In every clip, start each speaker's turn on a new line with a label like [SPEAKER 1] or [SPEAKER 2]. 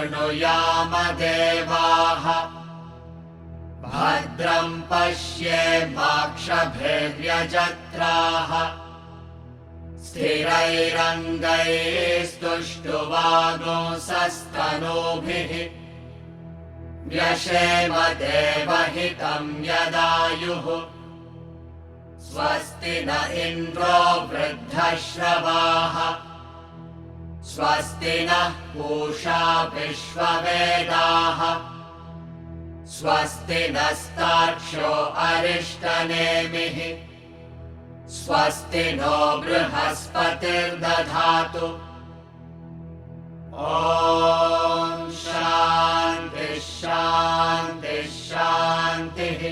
[SPEAKER 1] शृणुयाम देवाः भद्रं पश्येमाक्षभिर्यजत्राः स्थिरैरङ्गैस्तुष्टुवागुंसस्तनूभिः व्यशेम देवहितं यदायुः स्वस्ति न इन्द्रो वृद्धश्रवाः स्वस्ति नः पूषा विश्ववेदाः स्वस्ति नस्तार्क्ष्यो अरिष्टनेमिः स्वस्ति नो बृहस्पतिर्दधातु। ॐ शान्ति शान्ति शान्तिः।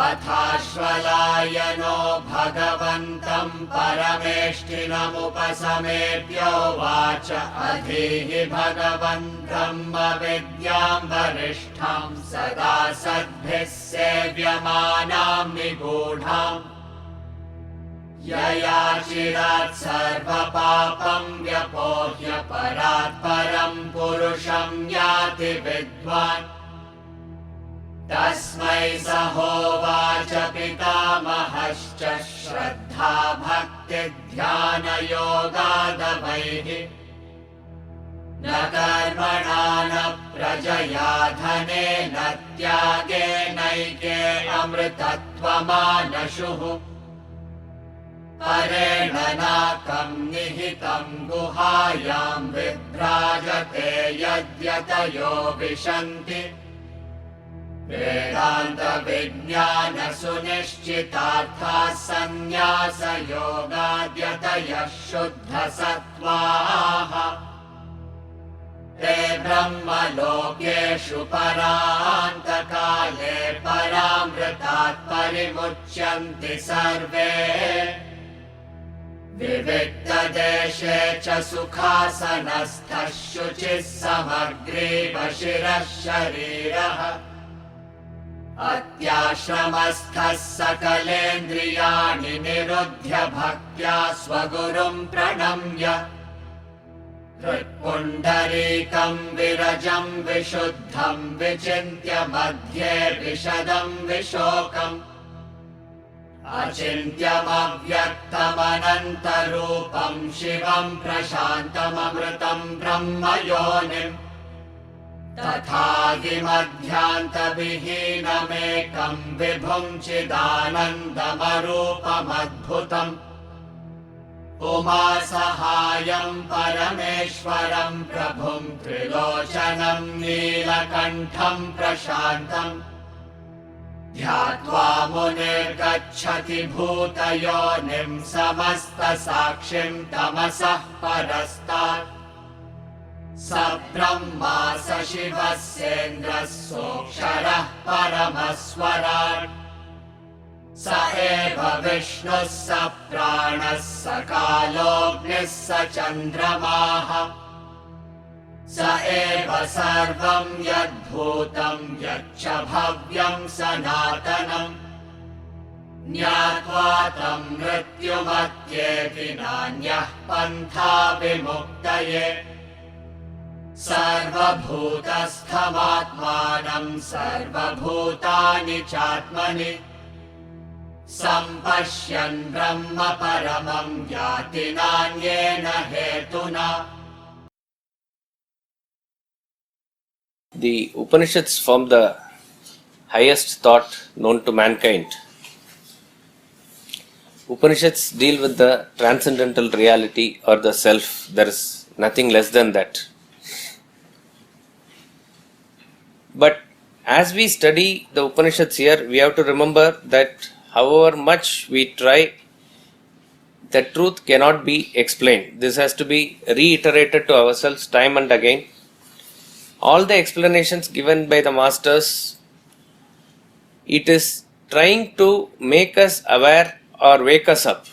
[SPEAKER 1] अथाश्वलायनो भगवन्तं परमेष्ठिनमुपसमेत्योवाच अधीहि भगवन् ब्रह्मविद्यां वरिष्ठां सदा सद्भिः सेव्यमानां निगूढाम् यया चिरात् सर्वपापं व्यपोह्य परात् परं पुरुषं याति विद्वान् तस्मै स होवाच पितामहश्च श्रद्धा भक्तिध्यानयोगादवैः न कर्मणा न प्रजया धनेन त्यागेनैके अमृतत्वमानशुः परेण नाकं निहितं गुहायां विभ्राजते यद्यतयो विशन्ति वेदान्तविज्ञानसुनिश्चितार्थाः सन्न्यासयोगाद्यतयः शुद्धसत्त्वाः ते ब्रह्मलोकेषु परान्तकाले परामृतात् परिमुच्यन्ति सर्वे विविक्तदेशे च सुखासनस्थः शुचिः समग्रीव शिरः शरीरः अत्याश्रमस्थः सकलेन्द्रियाणि निरुध्य भक्त्या स्वगुरुं प्रणम्य हृत्पुण्डरीकं विरजं विशुद्धं विचिन्त्य मध्ये विशदं विशोकम् अचिन्त्यमव्यक्तमनन्तरूपं शिवं प्रशान्तममृतं ब्रह्मयोनिम् तथादिमध्यान्तविहीनमेकं विभुं चिदानन्दमरूपमद्भुतम् उमासहायं परमेश्वरं प्रभुं त्रिलोचनं नीलकण्ठं प्रशान्तम् ध्यात्वा मुनिर्गच्छति भूतयोनिं समस्तसाक्षिं तमसः परस्तात् स ब्रह्मा स शिवः सेन्द्रः सोऽक्षरः परमस्वराट् स एव विष्णुः स प्राणः स कालोऽग्निः स चन्द्रमाः स एव सर्वं यद्भूतं यच्च भव्यं सनातनम् ज्ञात्वा तं मृत्युमत्येति नान्यः पन्था विमुक्तये सर्वभूतस्थमात्मानं सर्वभूतानि चात्मनि सम्पश्यन् ब्रह्म परमं याति नान्येन हेतुना।
[SPEAKER 2] The Upanishads form the highest thought known to mankind. Upanishads deal with the transcendental reality or the self. There is nothing less than that. But as we study the Upanishads here, we have to remember that however much we try, the truth cannot be explained. This has to be reiterated to ourselves time and again. All the explanations given by the masters, it is trying to make us aware or wake us up.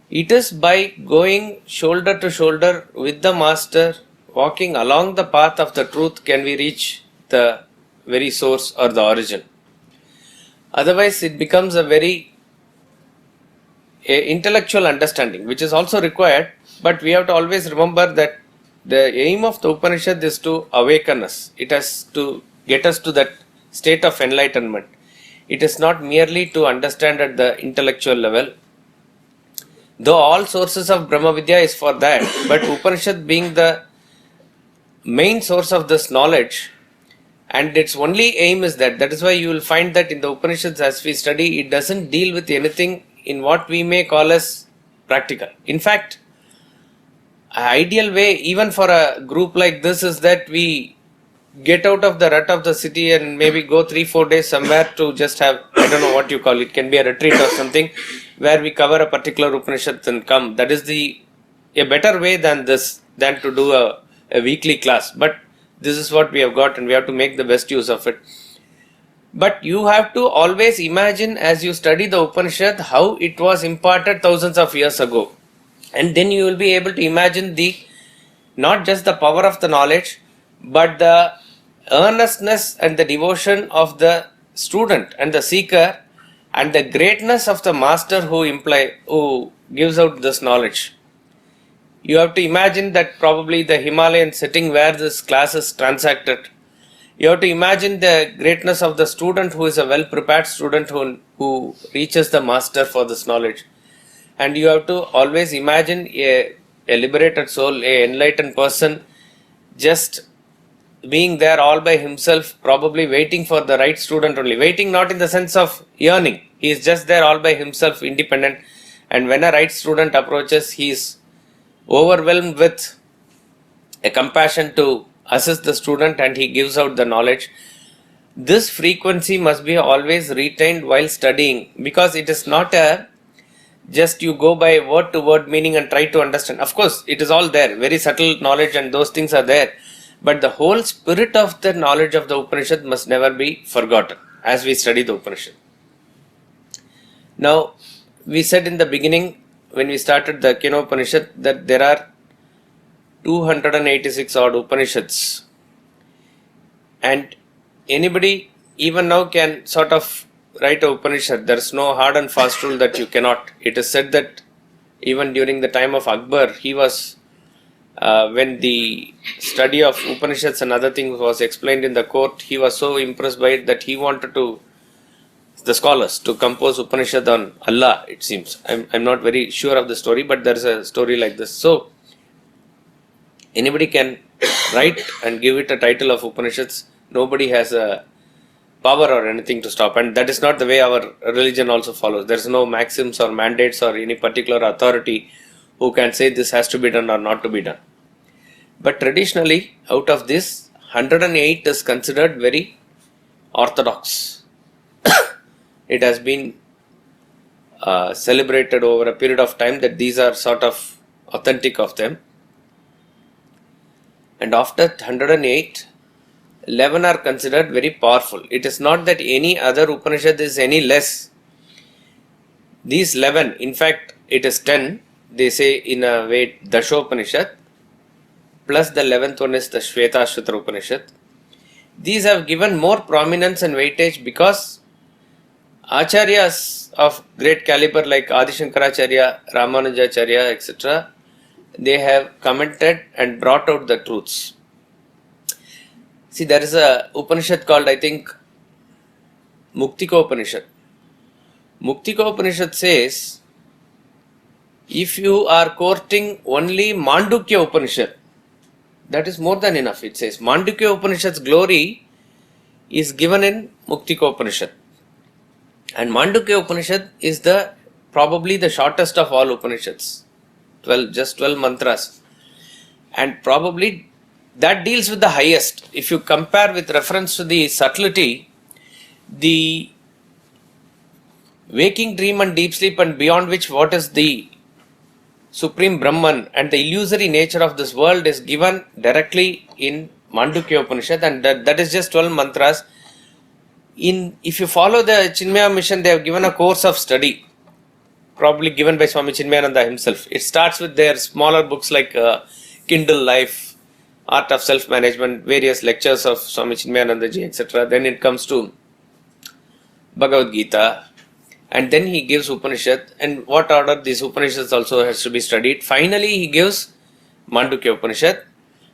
[SPEAKER 2] It is by going shoulder to shoulder with the master, walking along the path of the truth, can we reach the very source or the origin. Otherwise, it becomes a very a intellectual understanding, which is also required, but we have to always remember that the aim of the Upanishad is to awaken us. It has to get us to that state of enlightenment. It is not merely to understand at the intellectual level. Though all sources of Brahma Vidya is for that, but Upanishad being the main source of this knowledge, and its only aim is that. That is why you will find that in the Upanishads, as we study, it doesn't deal with anything in what we may call as practical. In fact, an ideal way, even for a group like this, is that we get out of the rut of the city and maybe go 3-4 days somewhere to just have, I don't know what you call it, can be a retreat or something, where we cover a particular Upanishad and come. That is a better way than this, than to do a weekly class. But this is what we have got and we have to make the best use of it. But you have to always imagine, as you study the Upanishad, how it was imparted thousands of years ago. And then you will be able to imagine not just the power of the knowledge, but the earnestness and the devotion of the student and the seeker, and the greatness of the master who gives out this knowledge. You have to imagine that probably the Himalayan setting where this class is transacted. You have to imagine the greatness of the student who is a well-prepared student who reaches the master for this knowledge. And you have to always imagine a liberated soul, a enlightened person, just being there all by himself, probably waiting for the right student only. Waiting not in the sense of yearning. He is just there all by himself, independent. And when a right student approaches, he is overwhelmed with a compassion to assist the student, and he gives out the knowledge. This frequency must be always retained while studying, because it is not just you go by word to word meaning and try to understand. Of course, it is all there, very subtle knowledge, and those things are there. But the whole spirit of the knowledge of the Upanishad must never be forgotten as we study the Upanishad. Now, we said in the beginning, when we started the Kena Upanishad, that there are 286 odd Upanishads, and anybody even now can sort of write a Upanishad. There is no hard and fast rule that you cannot. It is said that even during the time of Akbar, he was when the study of Upanishads and other things was explained in the court, he was so impressed by it that he wanted the scholars to compose Upanishad on Allah, it seems. I'm not very sure of the story, but there is a story like this. So anybody can write and give it a title of Upanishads. Nobody has a power or anything to stop, and that is not the way our religion also follows. There is no maxims or mandates or any particular authority who can say this has to be done or not to be done. But traditionally, out of this, 108 is considered very orthodox. It has been celebrated over a period of time that these are sort of authentic of them. And after 108, 11 are considered very powerful. It is not that any other Upanishad is any less. These 11, in fact, it is 10. They say in a way Dashopanishad, plus the 11th one is the Shvetashvatra Upanishad. These have given more prominence and weightage because Acharyas of great caliber like Adi Shankaracharya, Ramanujacharya, etc., they have commented and brought out the truths. See, there is a Upanishad called, I think, Muktika Upanishad. Muktika Upanishad says, if you are courting only Mandukya Upanishad, that is more than enough. It says Mandukya Upanishad's glory is given in Muktika Upanishad. And Mandukya Upanishad is probably the shortest of all Upanishads. 12 mantras. And probably that deals with the highest. If you compare with reference to the subtlety, the waking dream and deep sleep and beyond which what is the Supreme Brahman and the illusory nature of this world is given directly in Mandukya Upanishad, and that is just 12 mantras. If you follow the Chinmaya mission, they have given a course of study, probably given by Swami Chinmayananda himself. It starts with their smaller books like Kindle Life, Art of Self-Management, various lectures of Swami Chinmayananda ji, etc. Then it comes to Bhagavad Gita, and then he gives Upanishad, and what order these Upanishads also has to be studied. Finally, he gives Mandukya Upanishad,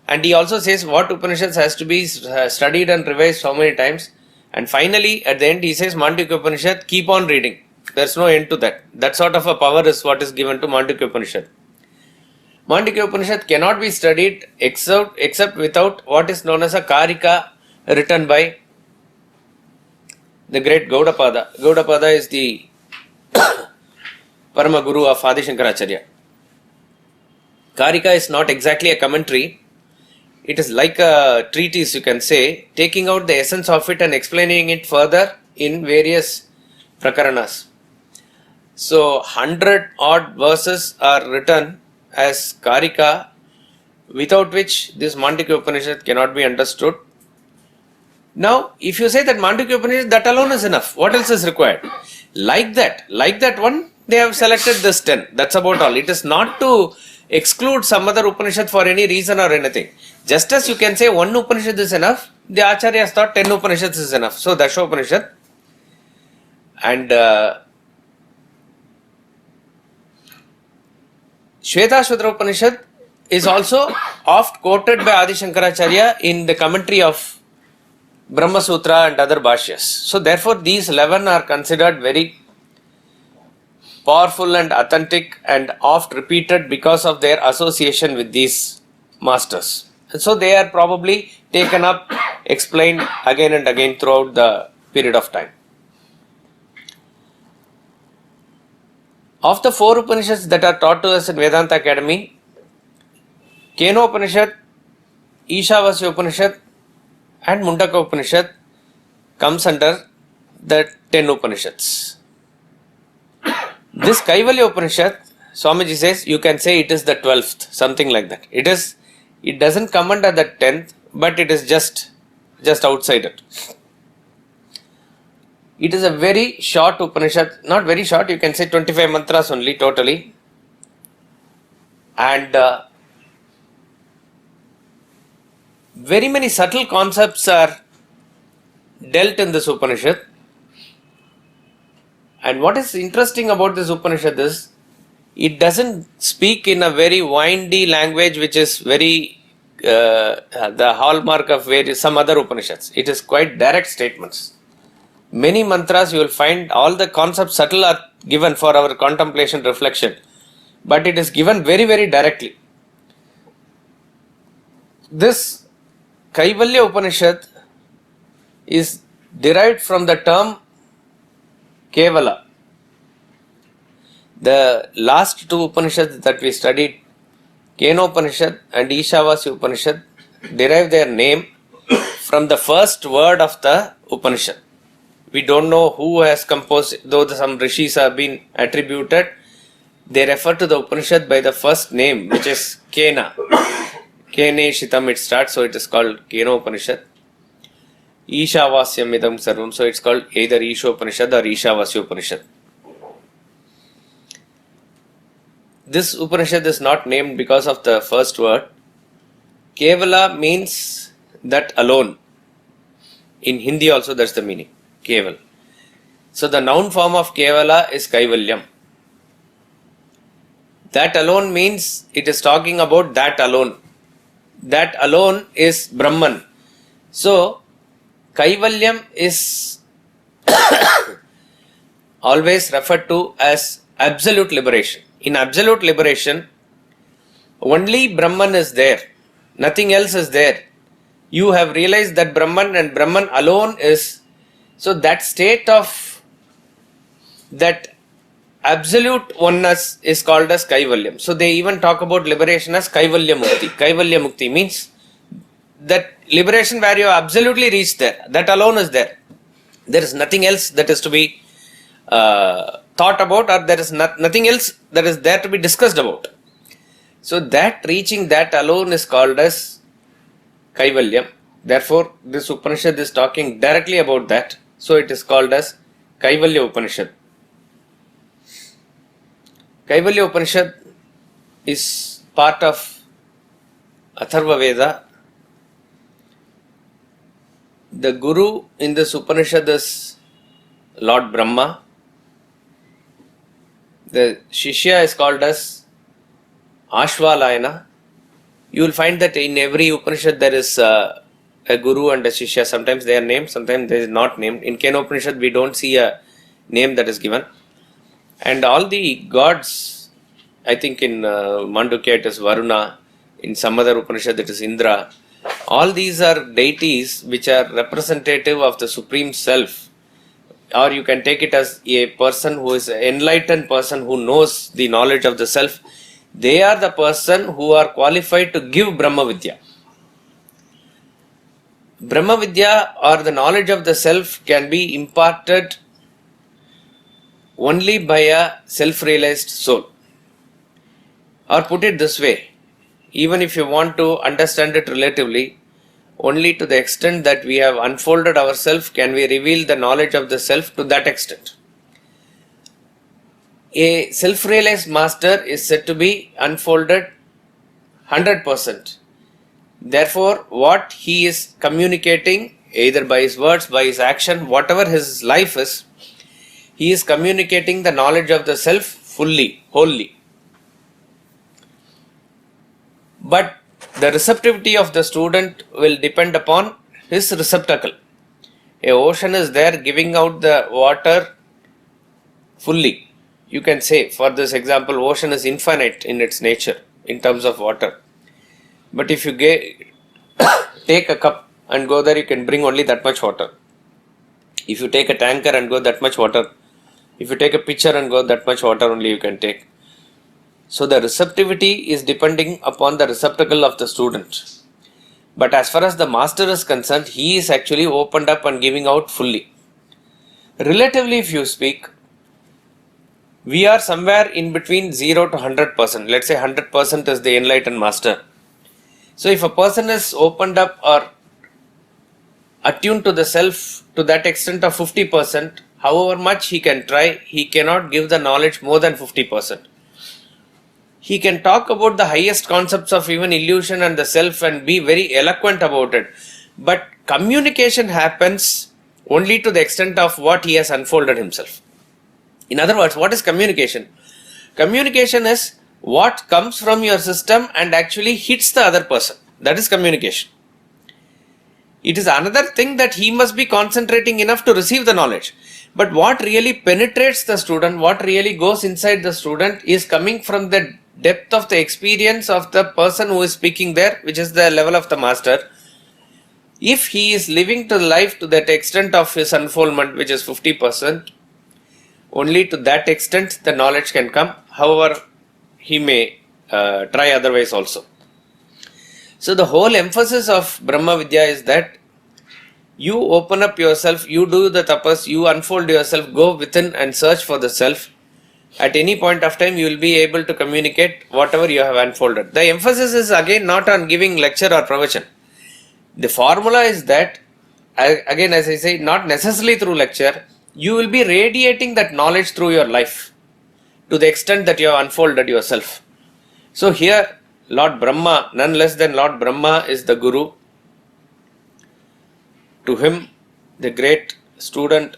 [SPEAKER 2] and he also says what Upanishads has to be studied and revised how many times. And finally, at the end, he says Mandukya Upanishad, keep on reading. There's no end to that. That sort of a power is what is given to Mandukya Upanishad. Mandukya Upanishad cannot be studied except without what is known as a Karika written by the great Gaudapada. Gaudapada is the Parama Guru of Adi Shankaracharya. Karika is not exactly a commentary. It is like a treatise, you can say, taking out the essence of it and explaining it further in various prakaranas. So 100 odd verses are written as Karika, without which this Mandukya Upanishad cannot be understood. Now, if you say that Mandukya Upanishad, that alone is enough. What else is required? Like that one, they have selected this 10. That's about all. It is not to exclude some other Upanishad for any reason or anything. Just as you can say one Upanishad is enough, the Acharyas thought 10 Upanishads is enough. So, Dasha Upanishad. And Shvetashvatra Upanishad is also oft quoted by Adi Shankaracharya in the commentary of Brahma Sutra and other Bhashyas. So therefore these 11 are considered very powerful and authentic and oft repeated because of their association with these masters. And so they are probably taken up, explained again and again throughout the period of time. Of the 4 Upanishads that are taught to us in Vedanta Academy, Keno Upanishad, Ishavasya Upanishad and Mundaka Upanishad comes under the 10 Upanishads. This Kaivalya Upanishad, Swamiji says, you can say it is the 12th, something like that. It doesn't come under the 10th, but it is just outside it. It is a very short Upanishad, not very short, you can say 25 mantras only totally. And very many subtle concepts are dealt in this Upanishad. And what is interesting about this Upanishad is, it doesn't speak in a very windy language which is very the hallmark of some other Upanishads. It is quite direct statements. Many mantras you will find all the concepts subtle are given for our contemplation reflection, but it is given very, very directly. This Kaivalya Upanishad is derived from the term Kevala. The last 2 Upanishads that we studied, Keno Upanishad and Ishavasya Upanishad, derive their name from the first word of the Upanishad. We don't know who has composed, though some rishis have been attributed. They refer to the Upanishad by the first name, which is Kena. Kene Shitam it starts, so it is called Keno Upanishad. Ishavasyam Idam Sarvam, so it's called either Isha Upanishad or Ishavasya Upanishad. This Upanishad is not named because of the first word. Kevala means that alone. In Hindi also that's the meaning. Keval. So the noun form of Kevala is Kaivalyam. That alone means it is talking about that alone. That alone is Brahman. So Kaivalyam is always referred to as absolute liberation. In absolute liberation, only Brahman is there. Nothing else is there. You have realized that Brahman and Brahman alone is. So that state of that absolute oneness is called as Kaivalyam. So they even talk about liberation as Kaivalya Mukti. Kaivalya Mukti means that liberation where you have absolutely reached there. That alone is there. There is nothing else that is to be thought about, or there is nothing else that is there to be discussed about. So that reaching that alone is called as Kaivalyam. Therefore, this Upanishad is talking directly about that. So it is called as Kaivalya Upanishad. Kaivalya Upanishad is part of Atharvana Veda. The Guru in this Upanishad is Lord Brahma. The Shishya is called as Aashvalaayana. You will find that in every Upanishad there is a Guru and a Shishya. Sometimes they are named, sometimes they are not named. In Kena Upanishad we don't see a name that is given. And all the gods, I think in Mandukya it is Varuna, in some other Upanishad it is Indra. All these are deities which are representative of the Supreme Self. Or you can take it as a person who is an enlightened person who knows the knowledge of the Self. They are the person who are qualified to give Brahma Vidya. Brahma Vidya or the knowledge of the Self can be imparted only by a self-realized soul. Or put it this way, even if you want to understand it relatively, only to the extent that we have unfolded ourselves can we reveal the knowledge of the Self to that extent. A self-realized master is said to be unfolded 100%. Therefore, what he is communicating, either by his words, by his action, whatever his life is, he is communicating the knowledge of the Self fully, wholly. But the receptivity of the student will depend upon his receptacle. A ocean is there giving out the water fully. You can say, for this example, ocean is infinite in its nature in terms of water. But if you take a cup and go there, you can bring only that much water. If you take a tanker and go that much water, if you take a pitcher and go that much water only you can take. So the receptivity is depending upon the receptacle of the student. But as far as the master is concerned, he is actually opened up and giving out fully. Relatively, if you speak, we are somewhere in between 0 to 100%. Let's say 100% is the enlightened master. So if a person is opened up or attuned to the Self to that extent of 50%, however much he can try, he cannot give the knowledge more than 50%. He can talk about the highest concepts of even illusion and the Self and be very eloquent about it. But communication happens only to the extent of what he has unfolded himself. In other words, what is communication? Communication is what comes from your system and actually hits the other person. That is communication. It is another thing that he must be concentrating enough to receive the knowledge. But what really penetrates the student, what really goes inside the student is coming from the depth of the experience of the person who is speaking there, which is the level of the master. If he is living to life to that extent of his unfoldment, which is 50%, only to that extent the knowledge can come. However, he may try otherwise also. So the whole emphasis of Brahma Vidya is that you open up yourself, you do the tapas, you unfold yourself, go within and search for the Self. At any point of time, you will be able to communicate whatever you have unfolded. The emphasis is again not on giving lecture or pravachan. The formula is that, again as I say, not necessarily through lecture, you will be radiating that knowledge through your life to the extent that you have unfolded yourself. So here, Lord Brahma, none less than Lord Brahma is the Guru. To him, the great student,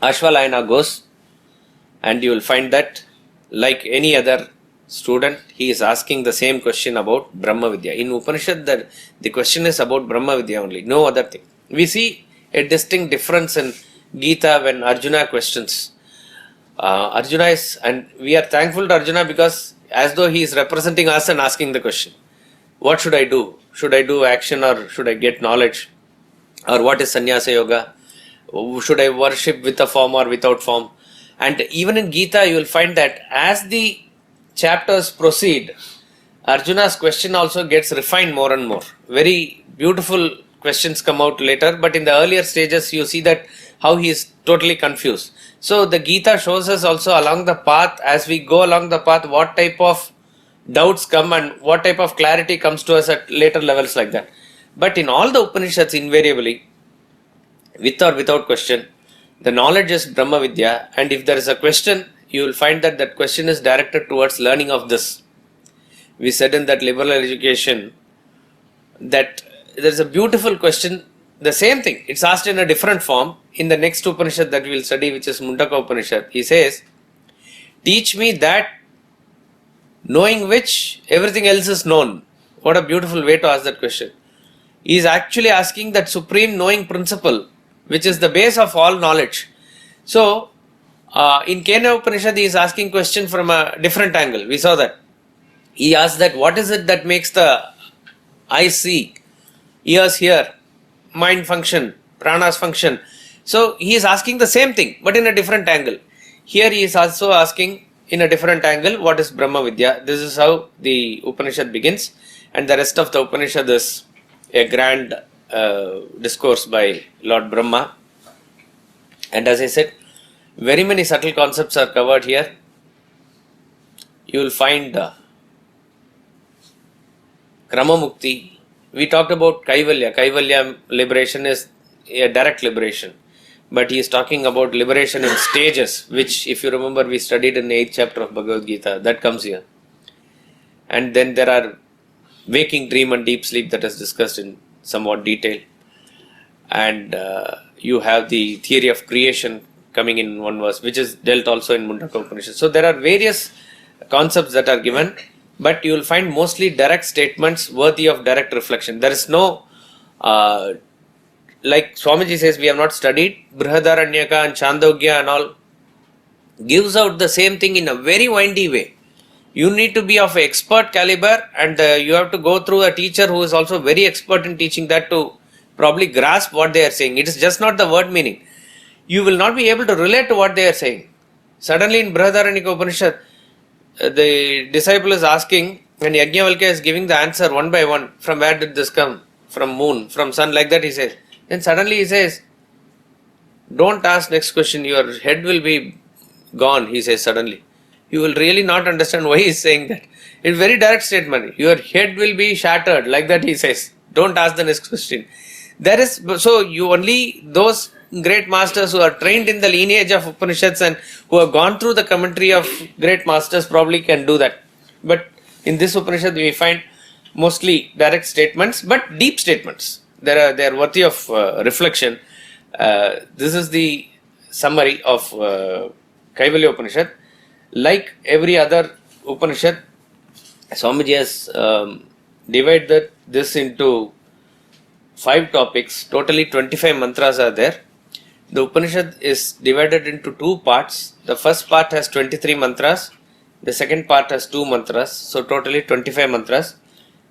[SPEAKER 2] Aashvalaayana goes, and you will find that like any other student, he is asking the same question about Brahma Vidya. In Upanishad, the question is about Brahma Vidya only, no other thing. We see a distinct difference in Gita when Arjuna questions. Arjuna is, and we are thankful to Arjuna because as though he is representing us and asking the question. What should I do? Should I do action or should I get knowledge? Or what is Sannyasa Yoga? Should I worship with a form or without form? And even in Gita, you will find that as the chapters proceed, Arjuna's question also gets refined more and more. Very beautiful questions come out later, but in the earlier stages, you see that how he is totally confused. So the Gita shows us also along the path, as we go along the path, what type of doubts come and what type of clarity comes to us at later levels like that. But in all the Upanishads, invariably, with or without question, the knowledge is Brahma Vidya, and if there is a question, you will find that that question is directed towards learning of this. We said in that liberal education that there is a beautiful question the same thing, it's asked in a different form in the next Upanishad that we will study, which is Mundaka Upanishad. He says, teach me that knowing which everything else is known. What a beautiful way to ask that question. He is actually asking that supreme knowing principle, which is the base of all knowledge. So, in Kena Upanishad, he is asking question from a different angle. We saw that. He asked that what is it that makes the eyes see, ears hear, mind function, pranas function. So, he is asking the same thing, but in a different angle. Here he is also asking in a different angle, what is Brahma Vidya? This is how the Upanishad begins, and the rest of the Upanishad is a grand discourse by Lord Brahma. And as I said, very many subtle concepts are covered here. You will find Krama Mukti. We talked about Kaivalya. Kaivalya liberation is a direct liberation. But he is talking about liberation in stages, which if you remember we studied in the 8th chapter of Bhagavad Gita. That comes here. And then there are waking, dream and deep sleep that is discussed in somewhat detail. And you have the theory of creation coming in one verse, which is dealt also in Mundaka Upanishad. So there are various concepts that are given, but you will find mostly direct statements worthy of direct reflection. There is no, like Swamiji says, we have not studied Brihadaranyaka and Chandogya and all, gives out the same thing in a very windy way. You need to be of expert caliber, and you have to go through a teacher who is also very expert in teaching that to probably grasp what they are saying. It is just not the word meaning. You will not be able to relate to what they are saying. Suddenly in Brihadaranyaka Upanishad, the disciple is asking, and Yajnavalkya is giving the answer one by one. From where did this come? From moon, from sun, like that he says. Then suddenly he says, don't ask next question, your head will be gone, he says suddenly. You will really not understand why he is saying that. It's very direct statement. Your head will be shattered, like that he says. Don't ask the next question. There is, so you only, those great masters who are trained in the lineage of Upanishads and who have gone through the commentary of great masters probably can do that. But in this Upanishad we find mostly direct statements, but deep statements. They are worthy of reflection. This is the summary of Kaivalya Upanishad. Like every other Upanishad, Swamiji has divided this into 5 topics. Totally 25 mantras are there. The Upanishad is divided into 2 parts. The first part has 23 mantras. The second part has 2 mantras. So totally 25 mantras.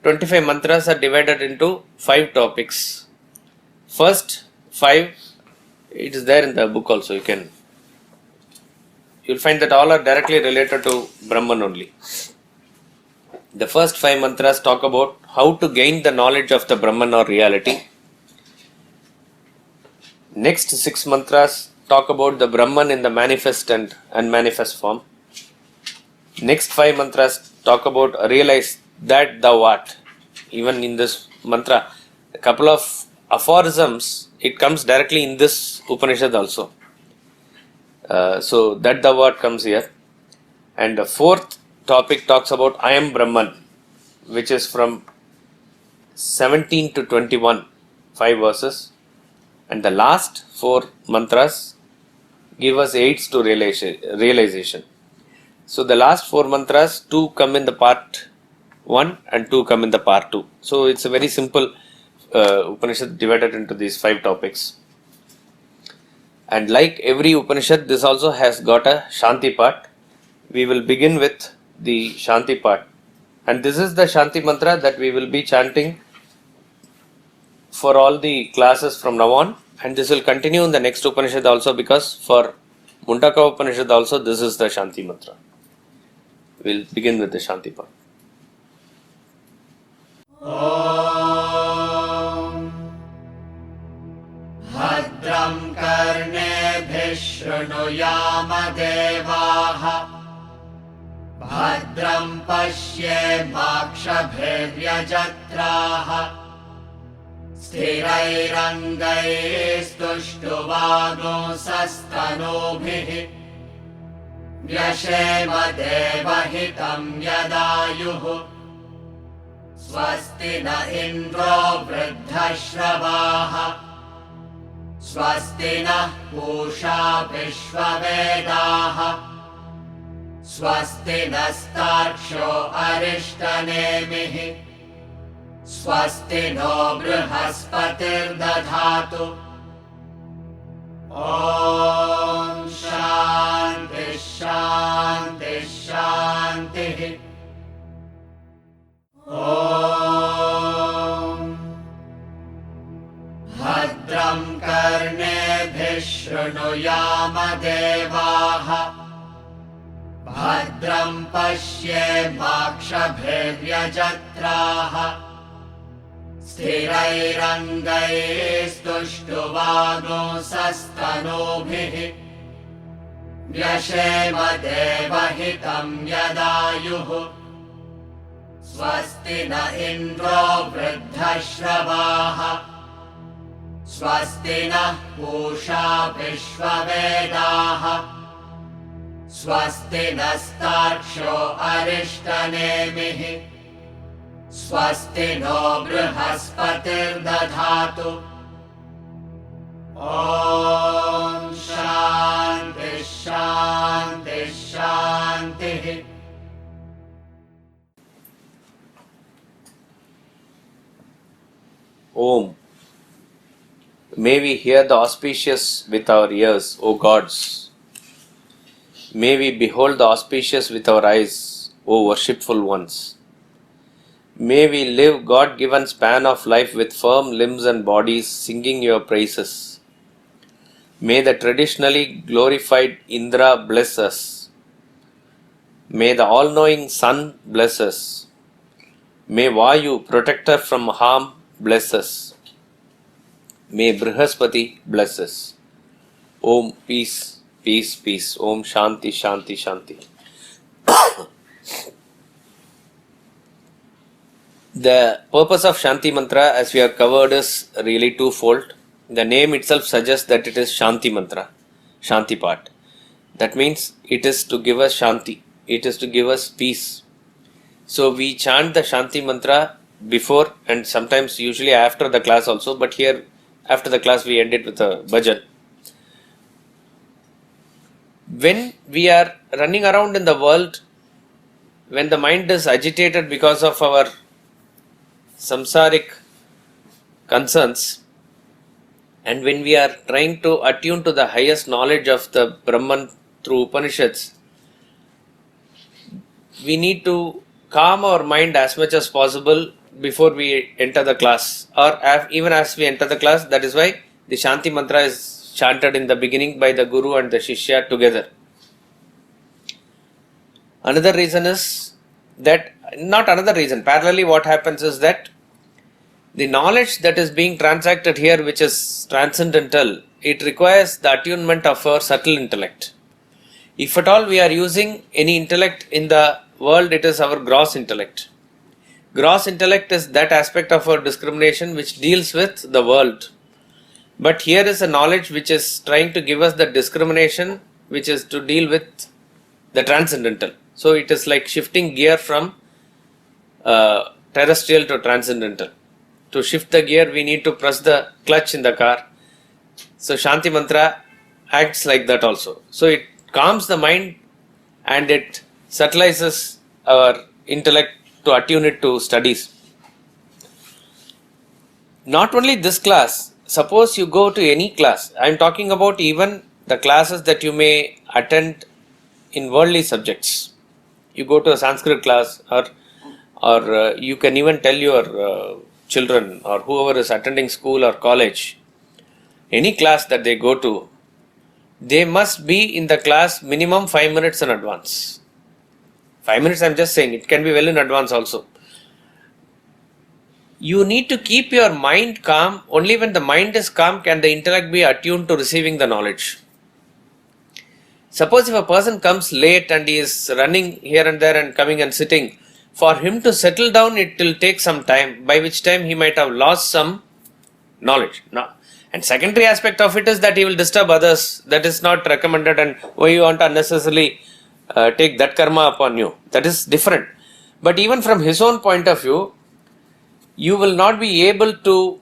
[SPEAKER 2] 25 mantras are divided into 5 topics. First 5, it is there in the book also. You'll find that all are directly related to Brahman only. The first 5 mantras talk about how to gain the knowledge of the Brahman or reality. Next 6 mantras talk about the Brahman in the manifest and unmanifest form. Next 5 mantras talk about realize that thou art. Even in this mantra, a couple of aphorisms, it comes directly in this Upanishad also. So that thou art comes here. And the 4th topic talks about I am Brahman, which is from 17 to 21, 5 verses. And the last 4 mantras give us aids to realization. So the last 4 mantras, 2 come in the part 1 and 2 come in the part 2. So it's a very simple Upanishad divided into these 5 topics. And like every Upanishad, this also has got a Shanti part. We will begin with the Shanti part. And this is the Shanti Mantra that we will be chanting for all the classes from now on. And this will continue in the next Upanishad also, because for Mundaka Upanishad also this is the Shanti Mantra. We'll begin with the Shanti part.
[SPEAKER 1] Bhadram karnebhih shrunuyama devaha Bhadram pashyemakshabhiryajatraha Sthirairangaistuştuvagosastanoਭih Vyashema devahitam yadayuh Swasti na Indro vruddhashravaha स्वस्ति नः पूषा विश्ववेदाः स्वस्ति नस्तार्क्ष्यो अरिष्टनेमिः स्वस्ति no बृहस्पतिर्दधातु ॐ शान्ति शान्ति शान्तिः ॐ भद्रं कर्णेभिः शृणुयाम देवाः भद्रं पश्येमाक्षभिर्यजत्राः स्थिरैरङ्गैस्तुष्टुवागुंसस्तनूभिः व्यशेम देवहितं यदायुः स्वस्ति न इन्द्रो वृद्धश्रवाः स्वस्ति नः पूषा विश्ववेदाः स्वस्ति नस्तार्क्ष्यो अरिष्टनेमिः स्वस्ति नो बृहस्पतिर्दधातु ॐ शान्ति शान्ति शान्तिः
[SPEAKER 2] Om. May we hear the auspicious with our ears, O gods. May we behold the auspicious with our eyes, O worshipful ones. May we live God-given span of life with firm limbs and bodies, singing your praises. May the traditionally glorified Indra bless us. May the all-knowing Sun bless us. May Vayu, protector from harm, bless us. May Brihaspati bless us. Om, peace, peace, peace. Om, Shanti, Shanti, Shanti. The purpose of Shanti Mantra, as we have covered, is really twofold. The name itself suggests that it is Shanti Mantra, Shanti part. That means it is to give us Shanti, it is to give us peace. So we chant the Shanti Mantra before and sometimes usually after the class also, but here after the class we end it with a Bhajan. When we are running around in the world, when the mind is agitated because of our samsaric concerns, and when we are trying to attune to the highest knowledge of the Brahman through Upanishads, we need to calm our mind as much as possible before we enter the class, or even as we enter the class. That is why the Shanti Mantra is chanted in the beginning by the Guru and the Shishya together. Another reason is that, not another reason, parallelly what happens is that the knowledge that is being transacted here, which is transcendental, it requires the attunement of our subtle intellect. If at all we are using any intellect in the world, it is our gross intellect. Gross intellect is that aspect of our discrimination which deals with the world. But here is a knowledge which is trying to give us the discrimination which is to deal with the transcendental. So it is like shifting gear from terrestrial to transcendental. To shift the gear, we need to press the clutch in the car. So Shanti Mantra acts like that also. So it calms the mind and it subtilizes our intellect to attune it to studies. Not only this class, suppose you go to any class. I am talking about even the classes that you may attend in worldly subjects. You go to a Sanskrit class, or you can even tell your children or whoever is attending school or college, any class that they go to, they must be in the class minimum 5 minutes in advance. 5 minutes, I am just saying, it can be well in advance also. You need to keep your mind calm. Only when the mind is calm can the intellect be attuned to receiving the knowledge. Suppose if a person comes late and he is running here and there and coming and sitting, for him to settle down it will take some time, by which time he might have lost some knowledge. Now, and secondary aspect of it is that he will disturb others. That is not recommended, and why you want to unnecessarily take that karma upon you. That is different. But even from his own point of view, you will not be able to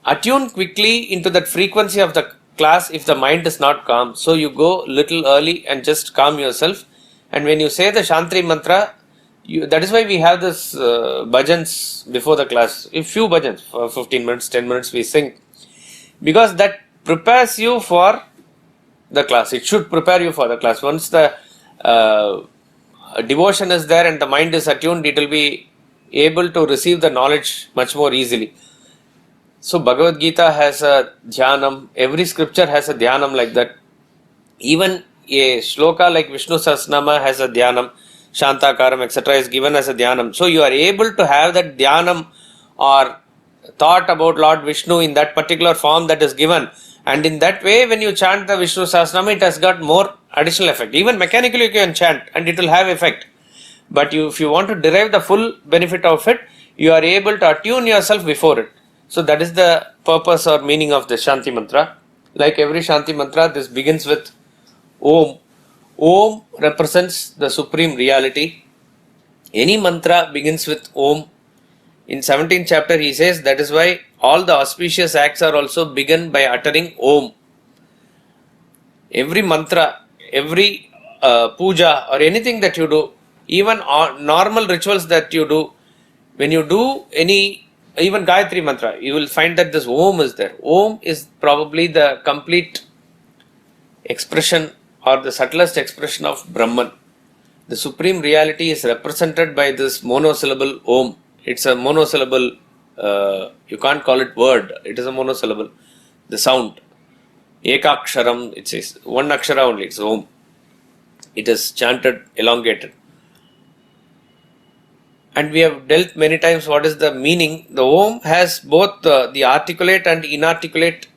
[SPEAKER 2] attune quickly into that frequency of the class if the mind is not calm. So you go little early and just calm yourself. And when you say the Shanti Mantra, that is why we have this bhajans before the class. A few bhajans for 15 minutes, 10 minutes we sing. Because that prepares you for the class. It should prepare you for the class. Once the devotion is there and the mind is attuned, it will be able to receive the knowledge much more easily. So Bhagavad Gita has a dhyanam. Every scripture has a dhyanam like that. Even a shloka like Vishnu Sahasranama has a dhyanam. Shantakaram, etc. is given as a dhyanam. So you are able to have that dhyanam or thought about Lord Vishnu in that particular form that is given. And in that way, when you chant the Vishnu Sahasranama, it has got more additional effect. Even mechanically you can chant and it will have effect. But if you want to derive the full benefit of it, you are able to attune yourself before it. So that is the purpose or meaning of the Shanti Mantra. Like every Shanti Mantra, this begins with Om. Om represents the supreme reality. Any mantra begins with Om. In 17th chapter he says that is why all the auspicious acts are also begun by uttering Om. Every mantra, every puja or anything that you do, even normal rituals that you do, when you do any, even Gayatri Mantra, you will find that this Om is there. Om is probably the complete expression or the subtlest expression of Brahman. The supreme reality is represented by this monosyllable Om. It's a monosyllable, you can't call it word, it is a monosyllable. The sound, Ekaksharam, it says, one akshara only, it's Om. It is chanted, elongated. And we have dealt many times what is the meaning. The Om has both the articulate and inarticulate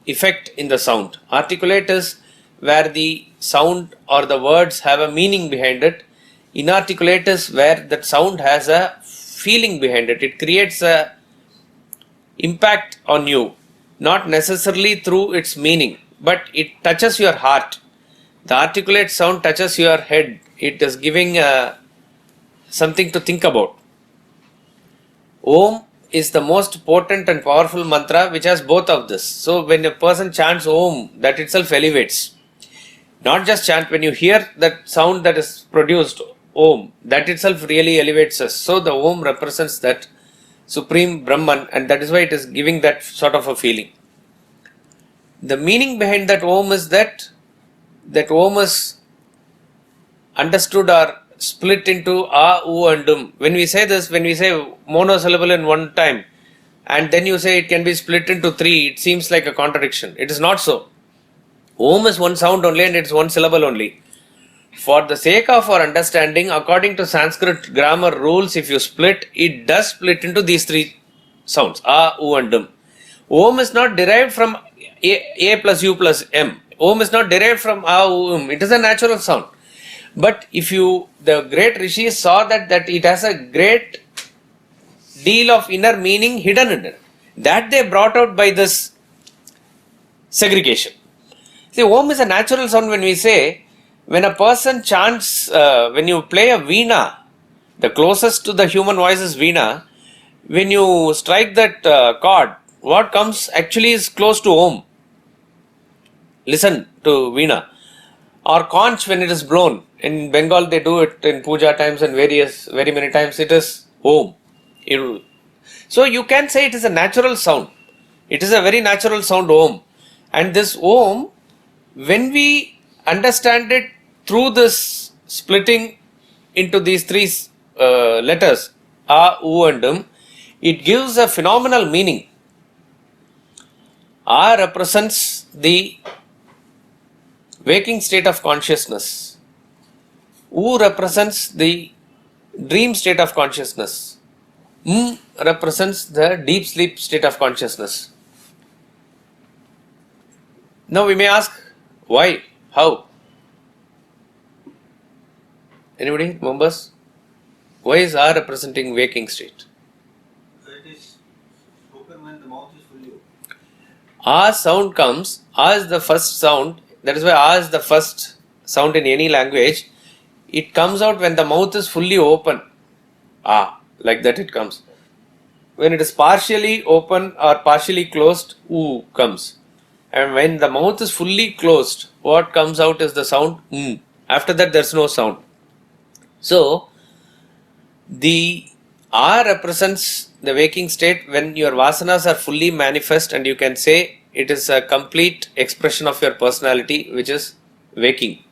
[SPEAKER 2] effect in the sound. Articulate is where the sound or the words have a meaning behind it. Inarticulate is where that sound has a feeling behind it. It creates a impact on you, not necessarily through its meaning, but it touches your heart. The articulate sound touches your head. It is giving something to think about. Om is the most potent and powerful mantra which has both of this. So when a person chants Om, that itself elevates. Not just chant, when you hear that sound that is produced, Om, that itself really elevates us. So the Om represents that supreme Brahman, and that is why it is giving that sort of a feeling. The meaning behind that Om is that Om is understood or split into A, U and Um. When we say this, when we say monosyllable in one time, and then you say it can be split into three, it seems like a contradiction. It is not so. Om is one sound only and it is one syllable only. For the sake of our understanding, according to Sanskrit grammar rules, if you split, it does split into these three sounds, A, U and Um. Om is not derived from A plus U plus M. Om is not derived from A, U, Um. It is a natural sound. But if the great rishis saw that it has a great deal of inner meaning hidden in it, that they brought out by this segregation. See, Om is a natural sound. When we say, when a person chants, when you play a veena, the closest to the human voice is veena, when you strike that chord, what comes actually is close to Om. Listen to veena. Or conch when it is blown. In Bengal they do it in puja times and very many times it is Om. So you can say it is a natural sound. It is a very natural sound, Om. And this Om, when we understand it through this splitting into these three letters, A, U and Um, it gives a phenomenal meaning. A represents the waking state of consciousness. U represents the dream state of consciousness. Represents the deep sleep state of consciousness. Now we may ask, why? How? Anybody remembers? Why is A representing waking state?
[SPEAKER 3] It is spoken when the mouth is fully open.
[SPEAKER 2] A sound comes, A is the first sound, that is why A is the first sound in any language. It comes out when the mouth is fully open. Like that it comes. when it is partially open or partially closed, oo comes. And when the mouth is fully closed, what comes out is the sound After that, there's no sound. So, the A represents the waking state when your vasanas are fully manifest, and you can say it is a complete expression of your personality, which is waking.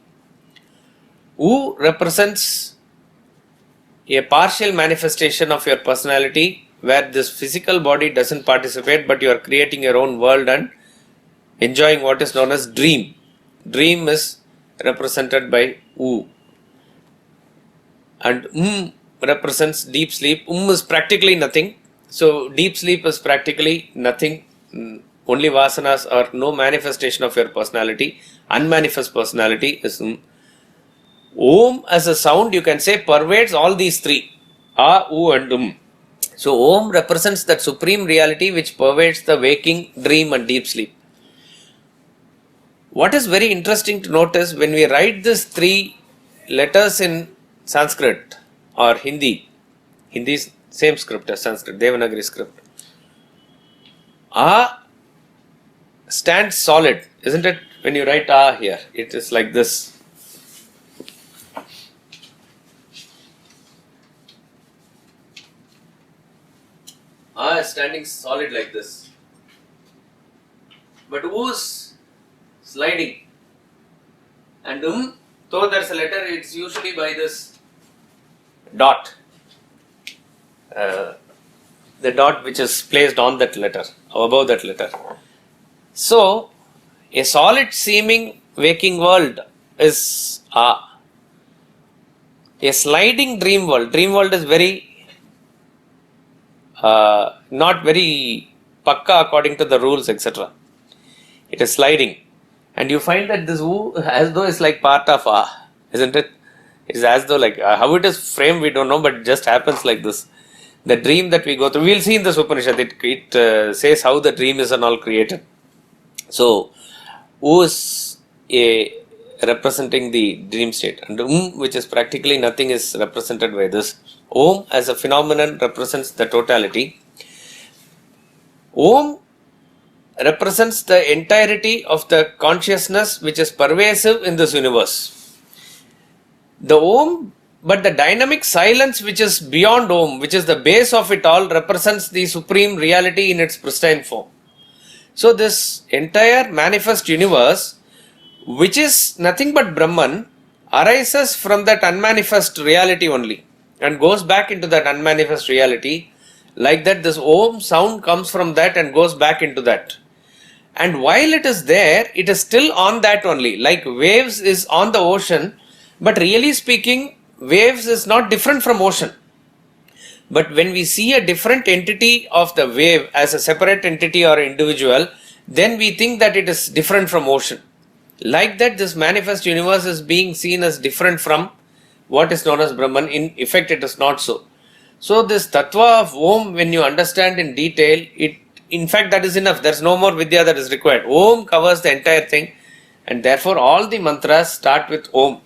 [SPEAKER 2] U represents a partial manifestation of your personality where this physical body doesn't participate, but you are creating your own world and enjoying what is known as dream. Dream is represented by U. And represents deep sleep. Is practically nothing. So deep sleep is practically nothing. Only vasanas or no manifestation of your personality. Unmanifest personality is Om as a sound, you can say, pervades all these three. A, U and So Om represents that supreme reality which pervades the waking, dream and deep sleep. What is very interesting to notice, when we write these three letters in Sanskrit or Hindi is same script as Sanskrit, Devanagari script. A stands solid, isn't it? When you write A here, it is like this. A is standing solid like this. But U is sliding. And though there's a letter, it's usually by this dot. The dot which is placed on that letter, above that letter. So, a solid seeming waking world is A. A sliding dream world is very not very pakka according to the rules, etc. It is sliding. And you find that this U as though it's like part of A, isn't it? It's as though like how it is framed, we don't know, but it just happens like this. The dream that we go through, we'll see in this Upanishad, it says how the dream is and all created. So, U is representing the dream state, and which is practically nothing, is represented by this. Om as a phenomenon represents the totality. Om represents the entirety of the consciousness which is pervasive in this universe. The Om, but the dynamic silence which is beyond Om, which is the base of it all, represents the supreme reality in its pristine form. So this entire manifest universe, which is nothing but Brahman, arises from that unmanifest reality only and goes back into that unmanifest reality. Like that, this Om sound comes from that and goes back into that. And while it is there, it is still on that only. Like waves is on the ocean, but really speaking, waves is not different from ocean. But when we see a different entity of the wave as a separate entity or individual, then we think that it is different from ocean. Like that, this manifest universe is being seen as different from what is known as Brahman. In effect, it is not so. So this tattva of Om, when you understand in detail, in fact that is enough. There is no more vidya that is required. Om covers the entire thing, and therefore all the mantras start with Om.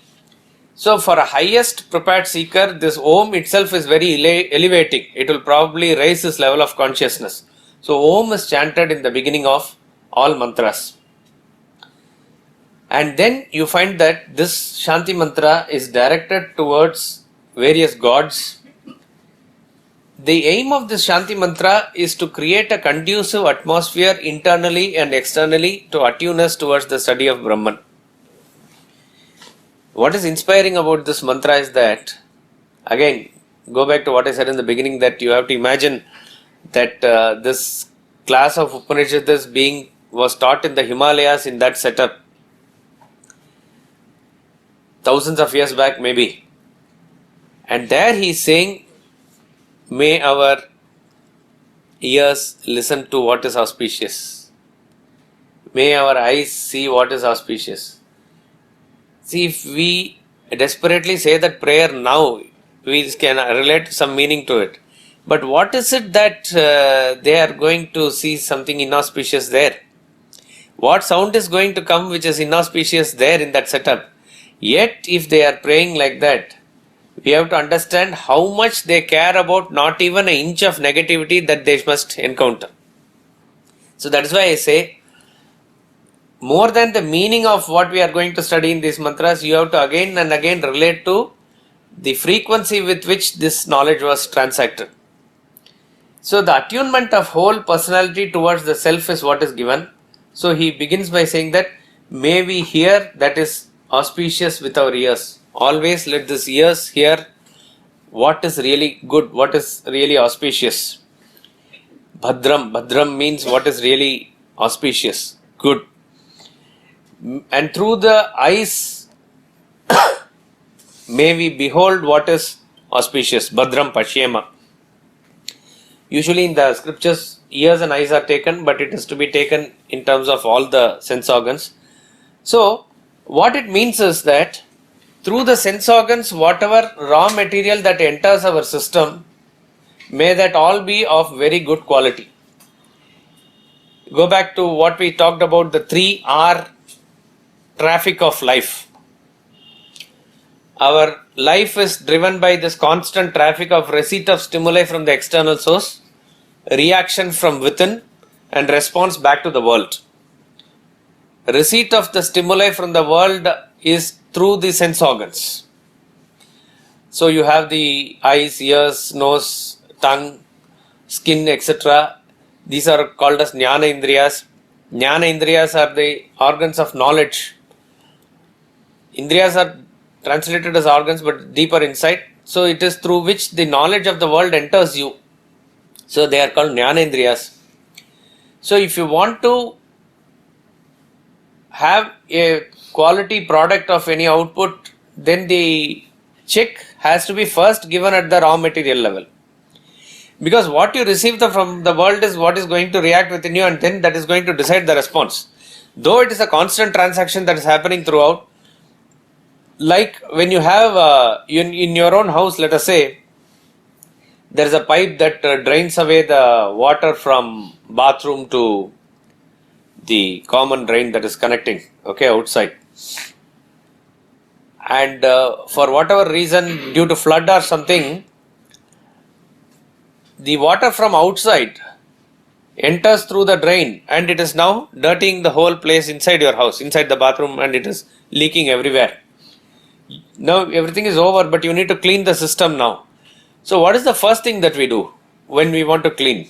[SPEAKER 2] So for a highest prepared seeker, this Om itself is very elevating. It will probably raise his level of consciousness. So Om is chanted in the beginning of all mantras. And then you find that this Shanti Mantra is directed towards various gods. The aim of this Shanti Mantra is to create a conducive atmosphere internally and externally to attune us towards the study of Brahman. What is inspiring about this mantra is that, again, go back to what I said in the beginning, that you have to imagine that this class of Upanishads was taught in the Himalayas in that setup. Thousands of years back maybe. And there he is saying, may our ears listen to what is auspicious. May our eyes see what is auspicious. See, if we desperately say that prayer now, we can relate some meaning to it. But what is it that they are going to see something inauspicious there? What sound is going to come which is inauspicious there in that setup? Yet, if they are praying like that, we have to understand how much they care about not even an inch of negativity that they must encounter. So that is why I say, more than the meaning of what we are going to study in these mantras, you have to again and again relate to the frequency with which this knowledge was transacted. So the attunement of whole personality towards the self is what is given. So he begins by saying that, may we hear that is auspicious with our ears. Always let this ears hear what is really good, what is really auspicious. Bhadram means what is really auspicious, good. And through the eyes, may we behold what is auspicious. Bhadram Pashyema. Usually in the scriptures, ears and eyes are taken, but it is to be taken in terms of all the sense organs. So, what it means is that through the sense organs, whatever raw material that enters our system, may that all be of very good quality. Go back to what we talked about, the 3R traffic of life. Our life is driven by this constant traffic of receipt of stimuli from the external source, reaction from within, and response back to the world. Receipt of the stimuli from the world is through the sense organs. So you have the eyes, ears, nose, tongue, skin, etc. These are called as Jnana Indriyas. Jnana Indriyas are the organs of knowledge. Indriyas are translated as organs but deeper inside. So it is through which the knowledge of the world enters you. So they are called Jnana Indriyas. So if you want to have a quality product of any output, then the check has to be first given at the raw material level. Because what you receive from the world is what is going to react within you, and then that is going to decide the response. Though it is a constant transaction that is happening throughout, like when you have in your own house, let us say, there is a pipe that drains away the water from bathroom to the common drain that is connecting, outside. And for whatever reason, due to flood or something, the water from outside enters through the drain and it is now dirtying the whole place inside your house, inside the bathroom, and it is leaking everywhere. Now everything is over, but you need to clean the system now. So what is the first thing that we do when we want to clean?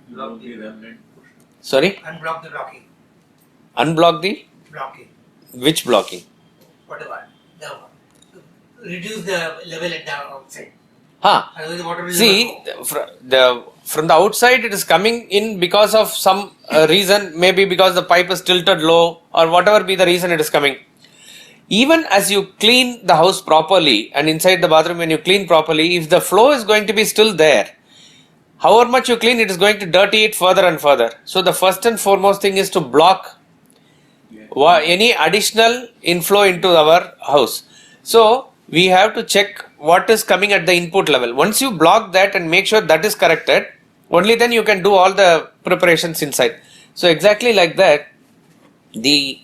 [SPEAKER 3] Block the remnant.
[SPEAKER 2] Sorry?
[SPEAKER 4] Unblock the blocking.
[SPEAKER 2] Unblock the?
[SPEAKER 4] Blocking.
[SPEAKER 2] Which blocking?
[SPEAKER 4] Whatever. Reduce the level at the outside.
[SPEAKER 2] Huh.
[SPEAKER 4] The water will
[SPEAKER 2] See,
[SPEAKER 4] never go.
[SPEAKER 2] from the outside it is coming in because of some reason, maybe because the pipe is tilted low or whatever be the reason it is coming. Even as you clean the house properly and inside the bathroom when you clean properly, if the flow is going to be still there, however much you clean, it is going to dirty it further and further. So the first and foremost thing is to block any additional inflow into our house. So we have to check what is coming at the input level. Once you block that and make sure that is corrected, only then you can do all the preparations inside. So exactly like that, the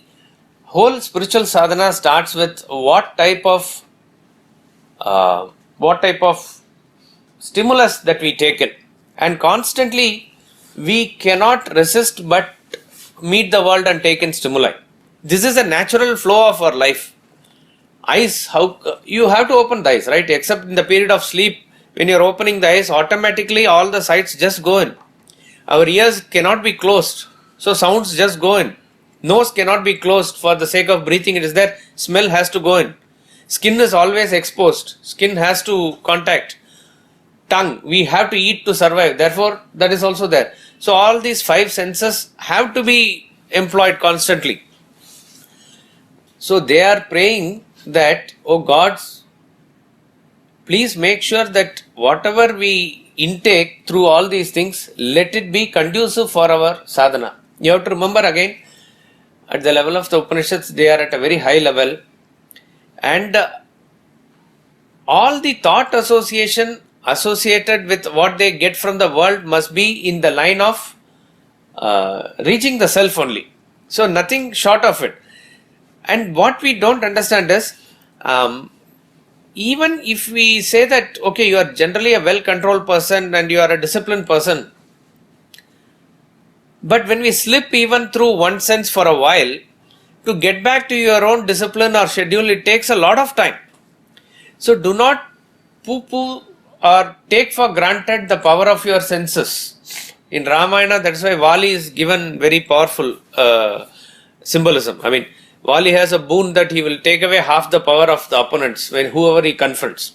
[SPEAKER 2] whole spiritual sadhana starts with what type of stimulus that we take in, and constantly we cannot resist but meet the world and take in stimuli. This is a natural flow of our life. Eyes, you have to open the eyes, right? Except in the period of sleep, when you're opening the eyes, automatically all the sights just go in. Our ears cannot be closed, so sounds just go in. Nose cannot be closed for the sake of breathing, it is there. Smell has to go in. Skin is always exposed. Skin has to contact. Tongue, we have to eat to survive. Therefore, that is also there. So all these 5 senses have to be employed constantly. So they are praying that, oh gods, please make sure that whatever we intake through all these things, let it be conducive for our sadhana. You have to remember again, at the level of the Upanishads, they are at a very high level, and all the thought association associated with what they get from the world must be in the line of reaching the self only. So nothing short of it. And what we don't understand is, even if we say that, okay, you are generally a well-controlled person and you are a disciplined person, but when we slip even through one sense for a while, to get back to your own discipline or schedule, it takes a lot of time. So do not poo-poo or take for granted the power of your senses. In Ramayana, that's why Vali is given very powerful symbolism. I mean, Vali has a boon that he will take away half the power of the opponents when whoever he confronts.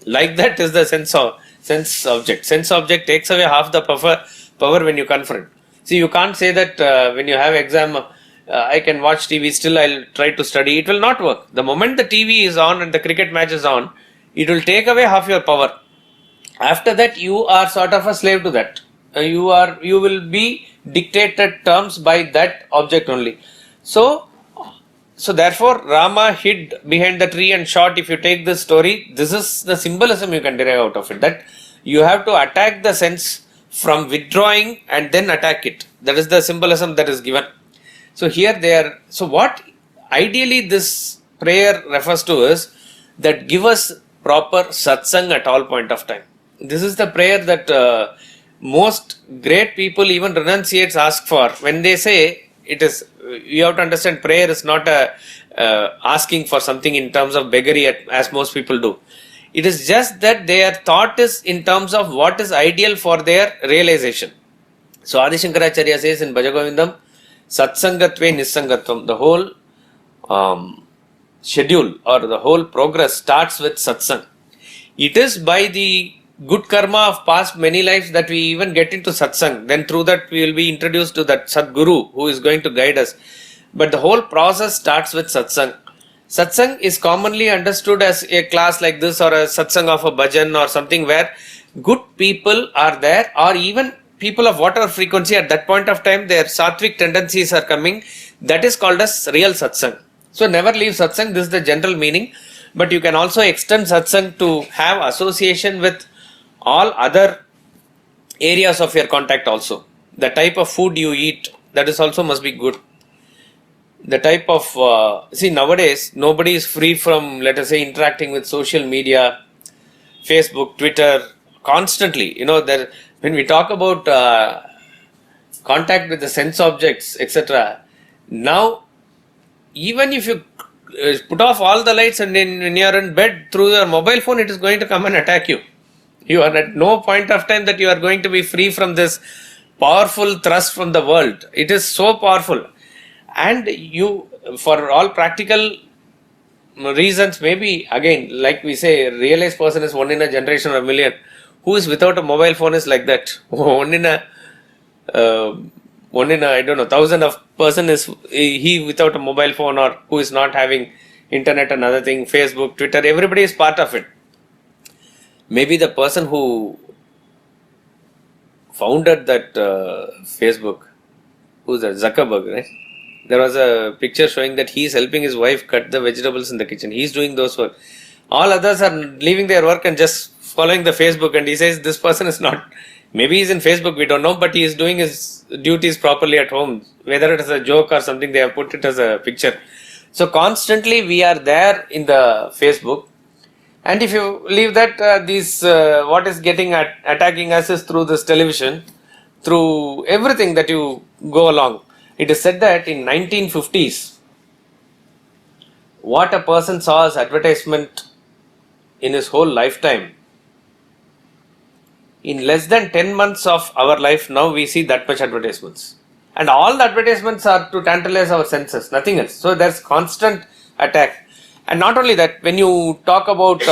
[SPEAKER 2] Like that is the sense object. Sense object takes away half the power when you confront. See, you can't say that when you have exam, I can watch TV, still I'll try to study. It will not work. The moment the TV is on and the cricket match is on, it will take away half your power. After that, you are sort of a slave to that. You will be dictated terms by that object only. So therefore, Rama hid behind the tree and shot. If you take this story, this is the symbolism you can derive out of it. That you have to attack the sense from withdrawing and then attack it. That is the symbolism that is given. So here so what ideally this prayer refers to is that give us proper satsang at all point of time. This is the prayer that most great people, even renunciates, ask for. When they say it is, you have to understand prayer is not asking for something in terms of beggary as most people do. It is just that their thought is in terms of what is ideal for their realization. So Adi Shankaracharya says in Bhajagovindam, Satsangatve Nisangatvam, the whole schedule or the whole progress starts with satsang. It is by the good karma of past many lives that we even get into satsang. Then through that we will be introduced to that Sadguru who is going to guide us. But the whole process starts with satsang. Satsang is commonly understood as a class like this or a satsang of a bhajan or something where good people are there, or even people of whatever frequency at that point of time their sattvic tendencies are coming. That is called as real satsang. So never leave satsang. This is the general meaning. But you can also extend satsang to have association with all other areas of your contact also. The type of food you eat, that is also must be good. The type of, see nowadays nobody is free from, let us say, interacting with social media, Facebook, Twitter, constantly. You know, when we talk about contact with the sense objects, etc. Now, even if you put off all the lights and then when you are in bed through your mobile phone, it is going to come and attack you. You are at no point of time that you are going to be free from this powerful thrust from the world. It is so powerful. And you, for all practical reasons, maybe again, like we say, a realized person is one in a generation or a million. Who is without a mobile phone is like that. One in a I don't know, 1,000 of person is he without a mobile phone, or who is not having internet, another thing, Facebook, Twitter, everybody is part of it. Maybe the person who founded that Facebook, who's that, Zuckerberg, right? There was a picture showing that he is helping his wife cut the vegetables in the kitchen. He is doing those work. All others are leaving their work and just following the Facebook, and he says this person is not, maybe he's in Facebook, we don't know, but he is doing his duties properly at home. Whether it is a joke or something, they have put it as a picture. So constantly we are there in the Facebook, and if you leave that, what is getting attacking us is through this television, through everything that you go along. It is said that in 1950s, what a person saw as advertisement in his whole lifetime, in less than 10 months of our life, now we see that much advertisements. And all the advertisements are to tantalize our senses, nothing else. So there's constant attack. And not only that, when you talk about,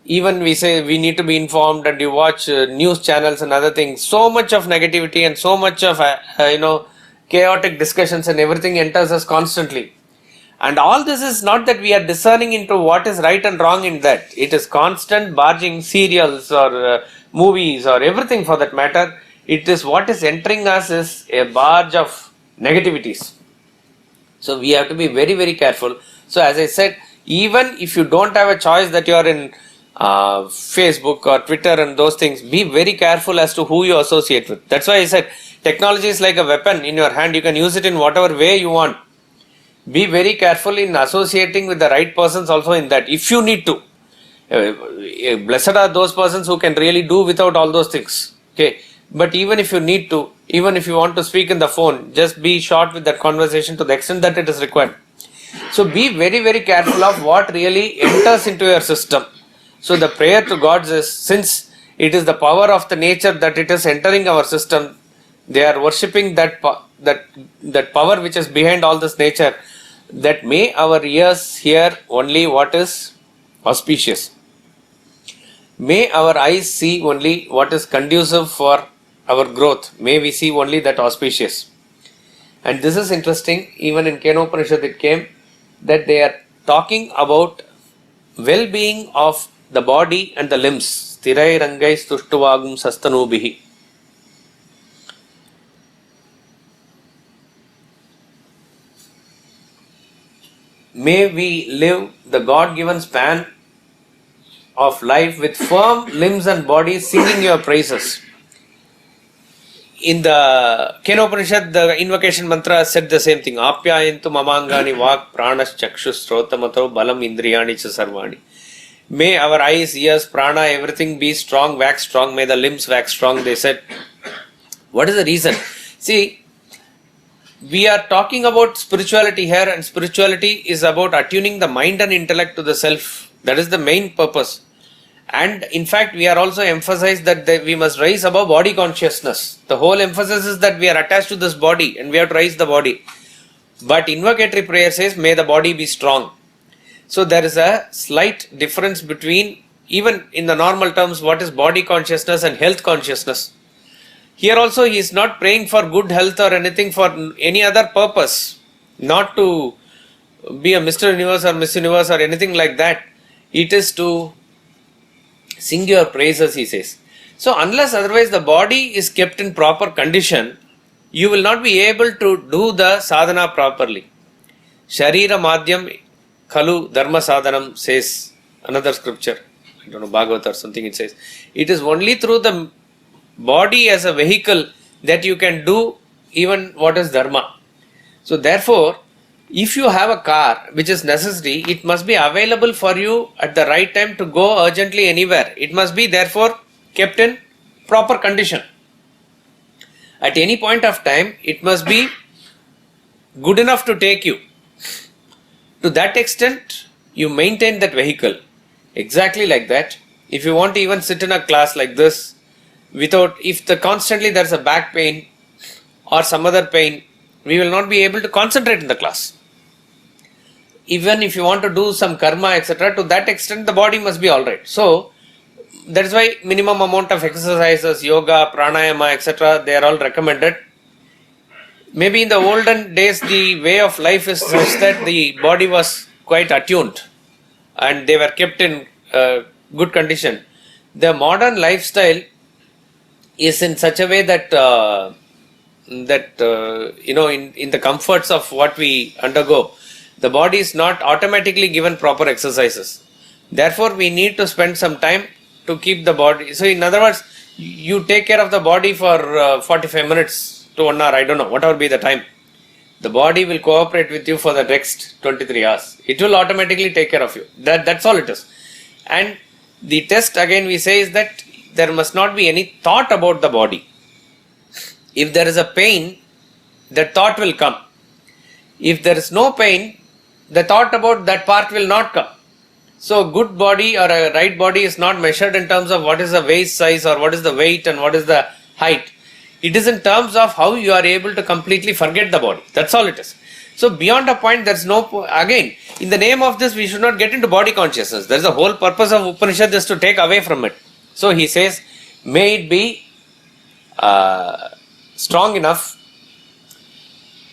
[SPEAKER 2] even we say we need to be informed, and you watch news channels and other things, so much of negativity and so much of, chaotic discussions and everything enters us constantly. And all this is not that we are discerning into what is right and wrong in that. It is constant barging serials or movies or everything for that matter. It is what is entering us is a barge of negativities. So we have to be very, very careful. So as I said, even if you don't have a choice that you are in Facebook or Twitter and those things, be very careful as to who you associate with. That's why I said technology is like a weapon in your hand. You can use it in whatever way you want. Be very careful in associating with the right persons also in that, if you need to. Blessed are those persons who can really do without all those things. Okay, but even if you need to, even if you want to speak in the phone, just be short with that conversation to the extent that it is required. So be very, very careful of what really enters into your system. So the prayer to gods is, since it is the power of the nature that it is entering our system, they are worshipping that power which is behind all this nature, that may our ears hear only what is auspicious. May our eyes see only what is conducive for our growth. May we see only that auspicious. And this is interesting, even in Kena Upanishad it came that they are talking about well-being of the body and the limbs. Thirai rangai stuštuvagum sastanubihi. May we live the God-given span of life with firm limbs and bodies singing your praises. In the Kena Upanishad, the invocation mantra said the same thing. Apyayantu mamangani vak pranas chakshus srotamato balam indriyani cha sarvani. May our eyes, ears, prana, everything be strong, wax strong. May the limbs wax strong, they said. What is the reason? See, we are talking about spirituality here, and spirituality is about attuning the mind and intellect to the self. That is the main purpose. And in fact, we are also emphasized that we must rise above body consciousness. The whole emphasis is that we are attached to this body and we have to rise the body. But invocatory prayer says, may the body be strong. So there is a slight difference between, even in the normal terms, what is body consciousness and health consciousness. Here also he is not praying for good health or anything for any other purpose. Not to be a Mr. Universe or Miss Universe or anything like that. It is to sing your praises, he says. So unless otherwise the body is kept in proper condition, you will not be able to do the sadhana properly. Sharira madhyam khalu dharma sadhanam, says another scripture. I don't know, Bhagavad or something it says. It is only through the body as a vehicle that you can do even what is dharma. So therefore, if you have a car which is necessary, it must be available for you at the right time to go urgently anywhere. It must be therefore kept in proper condition. At any point of time, it must be good enough to take you. To that extent, you maintain that vehicle. Exactly like that. If you want to even sit in a class like this, if constantly there is a back pain or some other pain, we will not be able to concentrate in the class. Even if you want to do some karma, etc., to that extent the body must be alright. So, that is why minimum amount of exercises, yoga, pranayama, etc., they are all recommended. Maybe in the olden days the way of life is such that the body was quite attuned and they were kept in good condition. The modern lifestyle is in such a way that in the comforts of what we undergo, the body is not automatically given proper exercises. Therefore, we need to spend some time to keep the body. So, in other words, you take care of the body for 45 minutes to 1 hour, I don't know, whatever be the time. The body will cooperate with you for the next 23 hours. It will automatically take care of you. That's all it is. And the test again we say is that there must not be any thought about the body. If there is a pain, the thought will come. If there is no pain, the thought about that part will not come. So good body or a right body is not measured in terms of what is the waist size or what is the weight and what is the height. It is in terms of how you are able to completely forget the body. That's all it is. So beyond a point, there's no, again, in the name of this, we should not get into body consciousness. There is a whole purpose of Upanishad is to take away from it. So he says, may it be strong enough.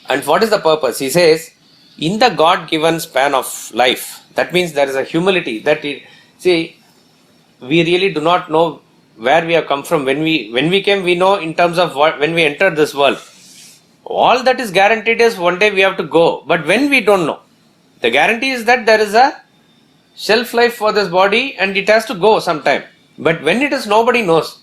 [SPEAKER 2] And what is the purpose? He says, in the God-given span of life, that means there is a humility that we really do not know where we have come from. When we came, we know in terms of when we entered this world. All that is guaranteed is one day we have to go. But when we don't know, the guarantee is that there is a shelf life for this body and it has to go sometime. But when it is, nobody knows.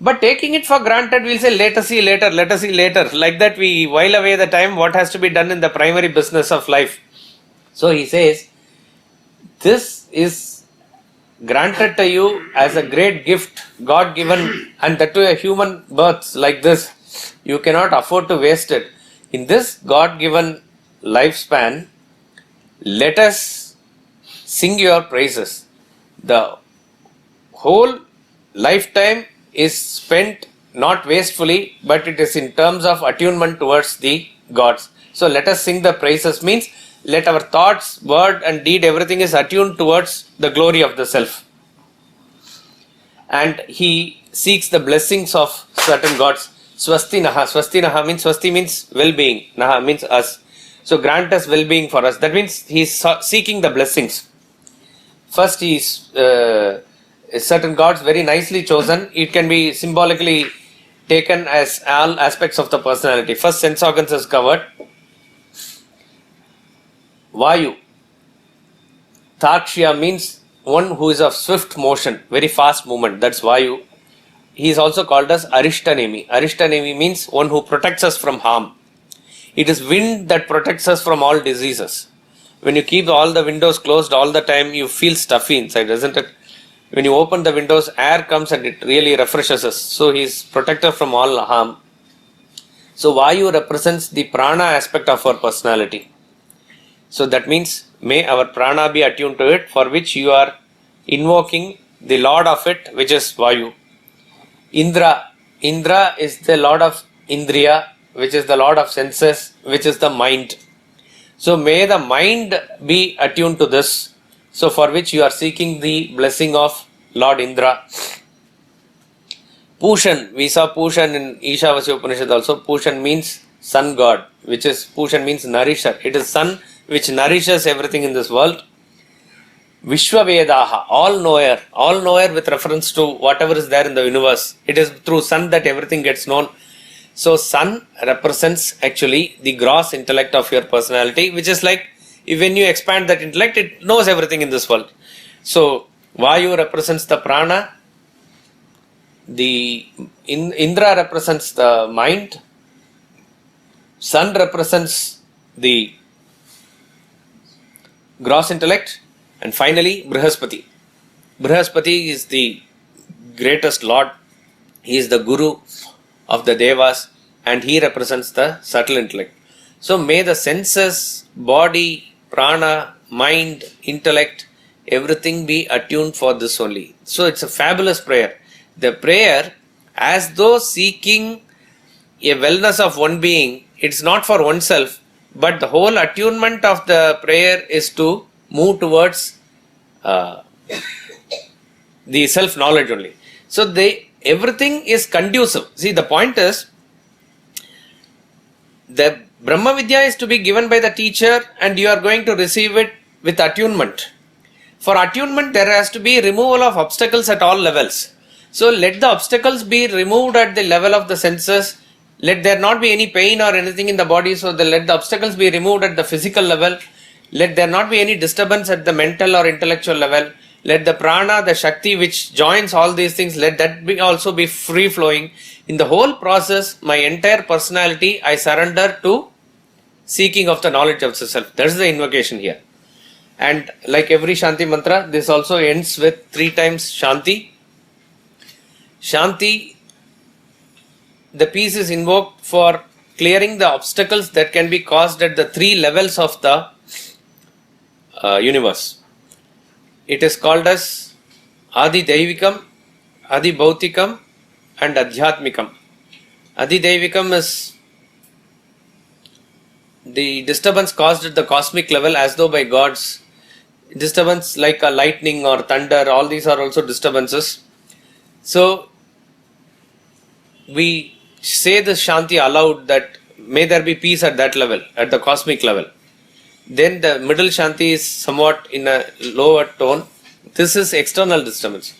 [SPEAKER 2] But taking it for granted, we'll say, let us see later. Like that, we while away the time, what has to be done in the primary business of life. So he says, this is granted to you as a great gift, God given, and that to a human birth like this. You cannot afford to waste it. In this God given lifespan, let us sing your praises. The whole lifetime is spent not wastefully, but it is in terms of attunement towards the gods. So let us sing the praises means let our thoughts, word and deed, everything is attuned towards the glory of the self. And he seeks the blessings of certain gods. Swasti Naha. Swasti Naha means, Swasti means well-being. Naha means us. So grant us well-being for us. That means he is seeking the blessings. First he is certain gods very nicely chosen. It can be symbolically taken as all aspects of the personality. First sense organs is covered. Vayu. Takshya means one who is of swift motion, very fast movement. That's Vayu. He is also called as Arishtanemi. Arishtanemi means one who protects us from harm. It is wind that protects us from all diseases. When you keep all the windows closed all the time, you feel stuffy inside, isn't it? When you open the windows, air comes and it really refreshes us. So he is protector from all harm. So Vayu represents the prana aspect of our personality. So that means may our prana be attuned to it, for which you are invoking the lord of it, which is Vayu. Indra. Indra is the lord of Indriya, which is the lord of senses, which is the mind. So may the mind be attuned to this. So for which you are seeking the blessing of Lord Indra. Pushan. We saw Pushan in Ishavasya Upanishad also. Pushan means sun god, which is Pushan means nourisher. It is sun which nourishes everything in this world. Vishwavedaha, all knower with reference to whatever is there in the universe. It is through sun that everything gets known. So sun represents actually the gross intellect of your personality, which is like when you expand that intellect, it knows everything in this world. So Vayu represents the prana, the Indra represents the mind, sun represents the gross intellect, and finally Brihaspati. Brihaspati is the greatest lord. He is the guru of the devas and he represents the subtle intellect. So may the senses, body, prana, mind, intellect, everything be attuned for this only. So it's a fabulous prayer. The prayer, as though seeking a wellness of one being, it's not for oneself, but the whole attunement of the prayer is to move towards the self-knowledge only. So everything is conducive. See, the point is, the Brahma Vidya is to be given by the teacher and you are going to receive it with attunement. For attunement, there has to be removal of obstacles at all levels. So let the obstacles be removed at the level of the senses. Let there not be any pain or anything in the body. So let the obstacles be removed at the physical level. Let there not be any disturbance at the mental or intellectual level. Let the prana, the shakti which joins all these things, let that also be free flowing. In the whole process, my entire personality, I surrender to seeking of the knowledge of the self. That is the invocation here. And like every Shanti Mantra, this also ends with 3 times Shanti. Shanti, the peace is invoked for clearing the obstacles that can be caused at the 3 levels of the universe. It is called as Adi Daivikam, Adi Bhautikam and Adhyatmikam. Adi Daivikam is the disturbance caused at the cosmic level as though by gods. Disturbance like a lightning or thunder, all these are also disturbances. So we say this Shanti aloud that may there be peace at that level, at the cosmic level. Then the middle Shanti is somewhat in a lower tone. This is external disturbance.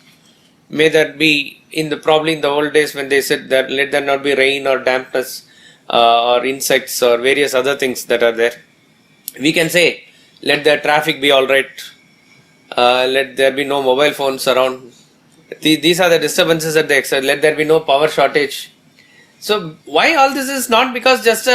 [SPEAKER 2] May there be, probably in the old days when they said that let there not be rain or dampness or insects or various other things that are there. We can say let the traffic be alright, let there be no mobile phones around. These are the disturbances at the external. Let there be no power shortage. So why all this is not because just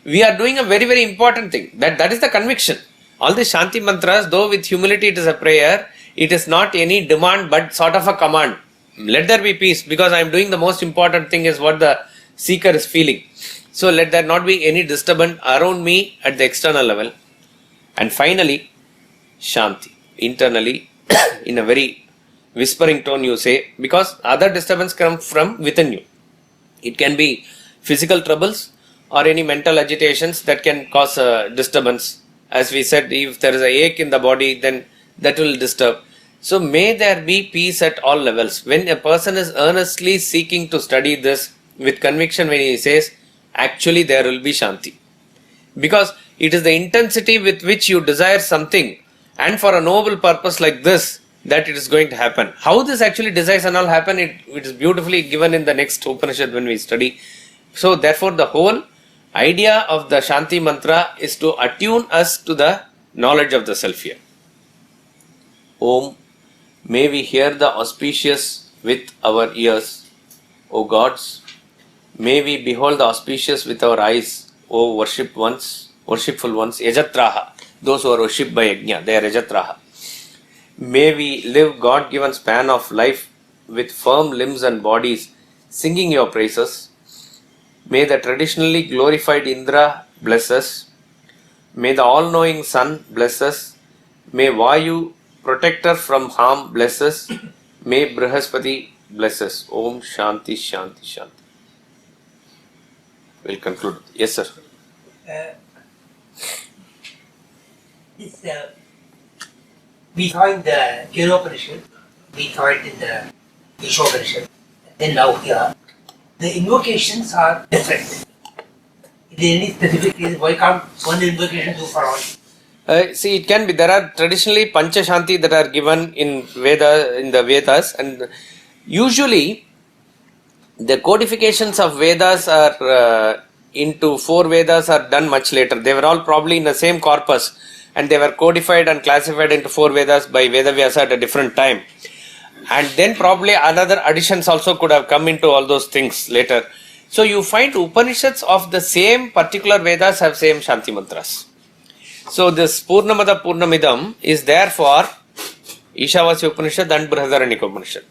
[SPEAKER 2] we are doing a very, very important thing. That is the conviction. All the Shanti mantras, though with humility it is a prayer, it is not any demand but sort of a command. Let there be peace, because I am doing the most important thing is what the seeker is feeling. So let there not be any disturbance around me at the external level. And finally, Shanti. Internally, in a very whispering tone you say, because other disturbance come from within you. It can be physical troubles or any mental agitations that can cause a disturbance. As we said, if there is a ache in the body, then that will disturb. So may there be peace at all levels. When a person is earnestly seeking to study this with conviction, when he says, actually there will be Shanti. Because it is the intensity with which you desire something, and for a noble purpose like this, that it is going to happen. How this actually desires and all happen, it is beautifully given in the next Upanishad when we study. So therefore the whole idea of the Shanti Mantra is to attune us to the knowledge of the self here. Om, may we hear the auspicious with our ears, O gods. May we behold the auspicious with our eyes, O worshipful ones, Yajatraha, those who are worshipped by Yajna, they are Yajatraha. May we live God-given span of life with firm limbs and bodies, singing your praises. May the traditionally glorified Indra bless us. May the all-knowing Sun bless us. May Vayu, protector from harm, bless us. May Brihaspati bless us. Om Shanti Shanti Shanti. We'll conclude. Yes, sir.
[SPEAKER 4] We saw in the Upanishad, we saw it in the Upanishad, then now here, the invocations are different. Is there any specific reason why can't one invocation do for all?
[SPEAKER 2] See, it can be. There are traditionally Pancha Shanti that are given in the Vedas, and usually the codifications of Vedas are into 4 Vedas are done much later. They were all probably in the same corpus, and they were codified and classified into 4 Vedas by Vedavyasa at a different time. And then probably another additions also could have come into all those things later. So you find Upanishads of the same particular Vedas have same Shanti Mantras. So this Poornam Adah Poornamidam is there for Ishavasya Upanishad and Brihadaranyaka Upanishad.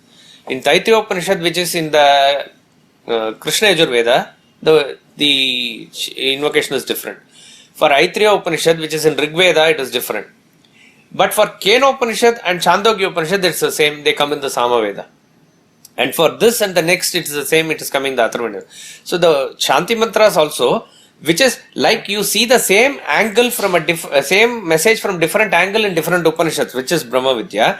[SPEAKER 2] In Taittiriya Upanishad, which is in the Krishna Yajurveda, the invocation is different. For Aittiriya Upanishad, which is in Rig Veda, it is different. But for Kena Upanishad and Chandogya Upanishad, it's the same. They come in the Sama Veda. And for this and the next, it is the same. It is coming in the Atharvana Veda. So the Shanti Mantras also, which is like you see the same angle from same message from different angle in different Upanishads, which is Brahma Vidya.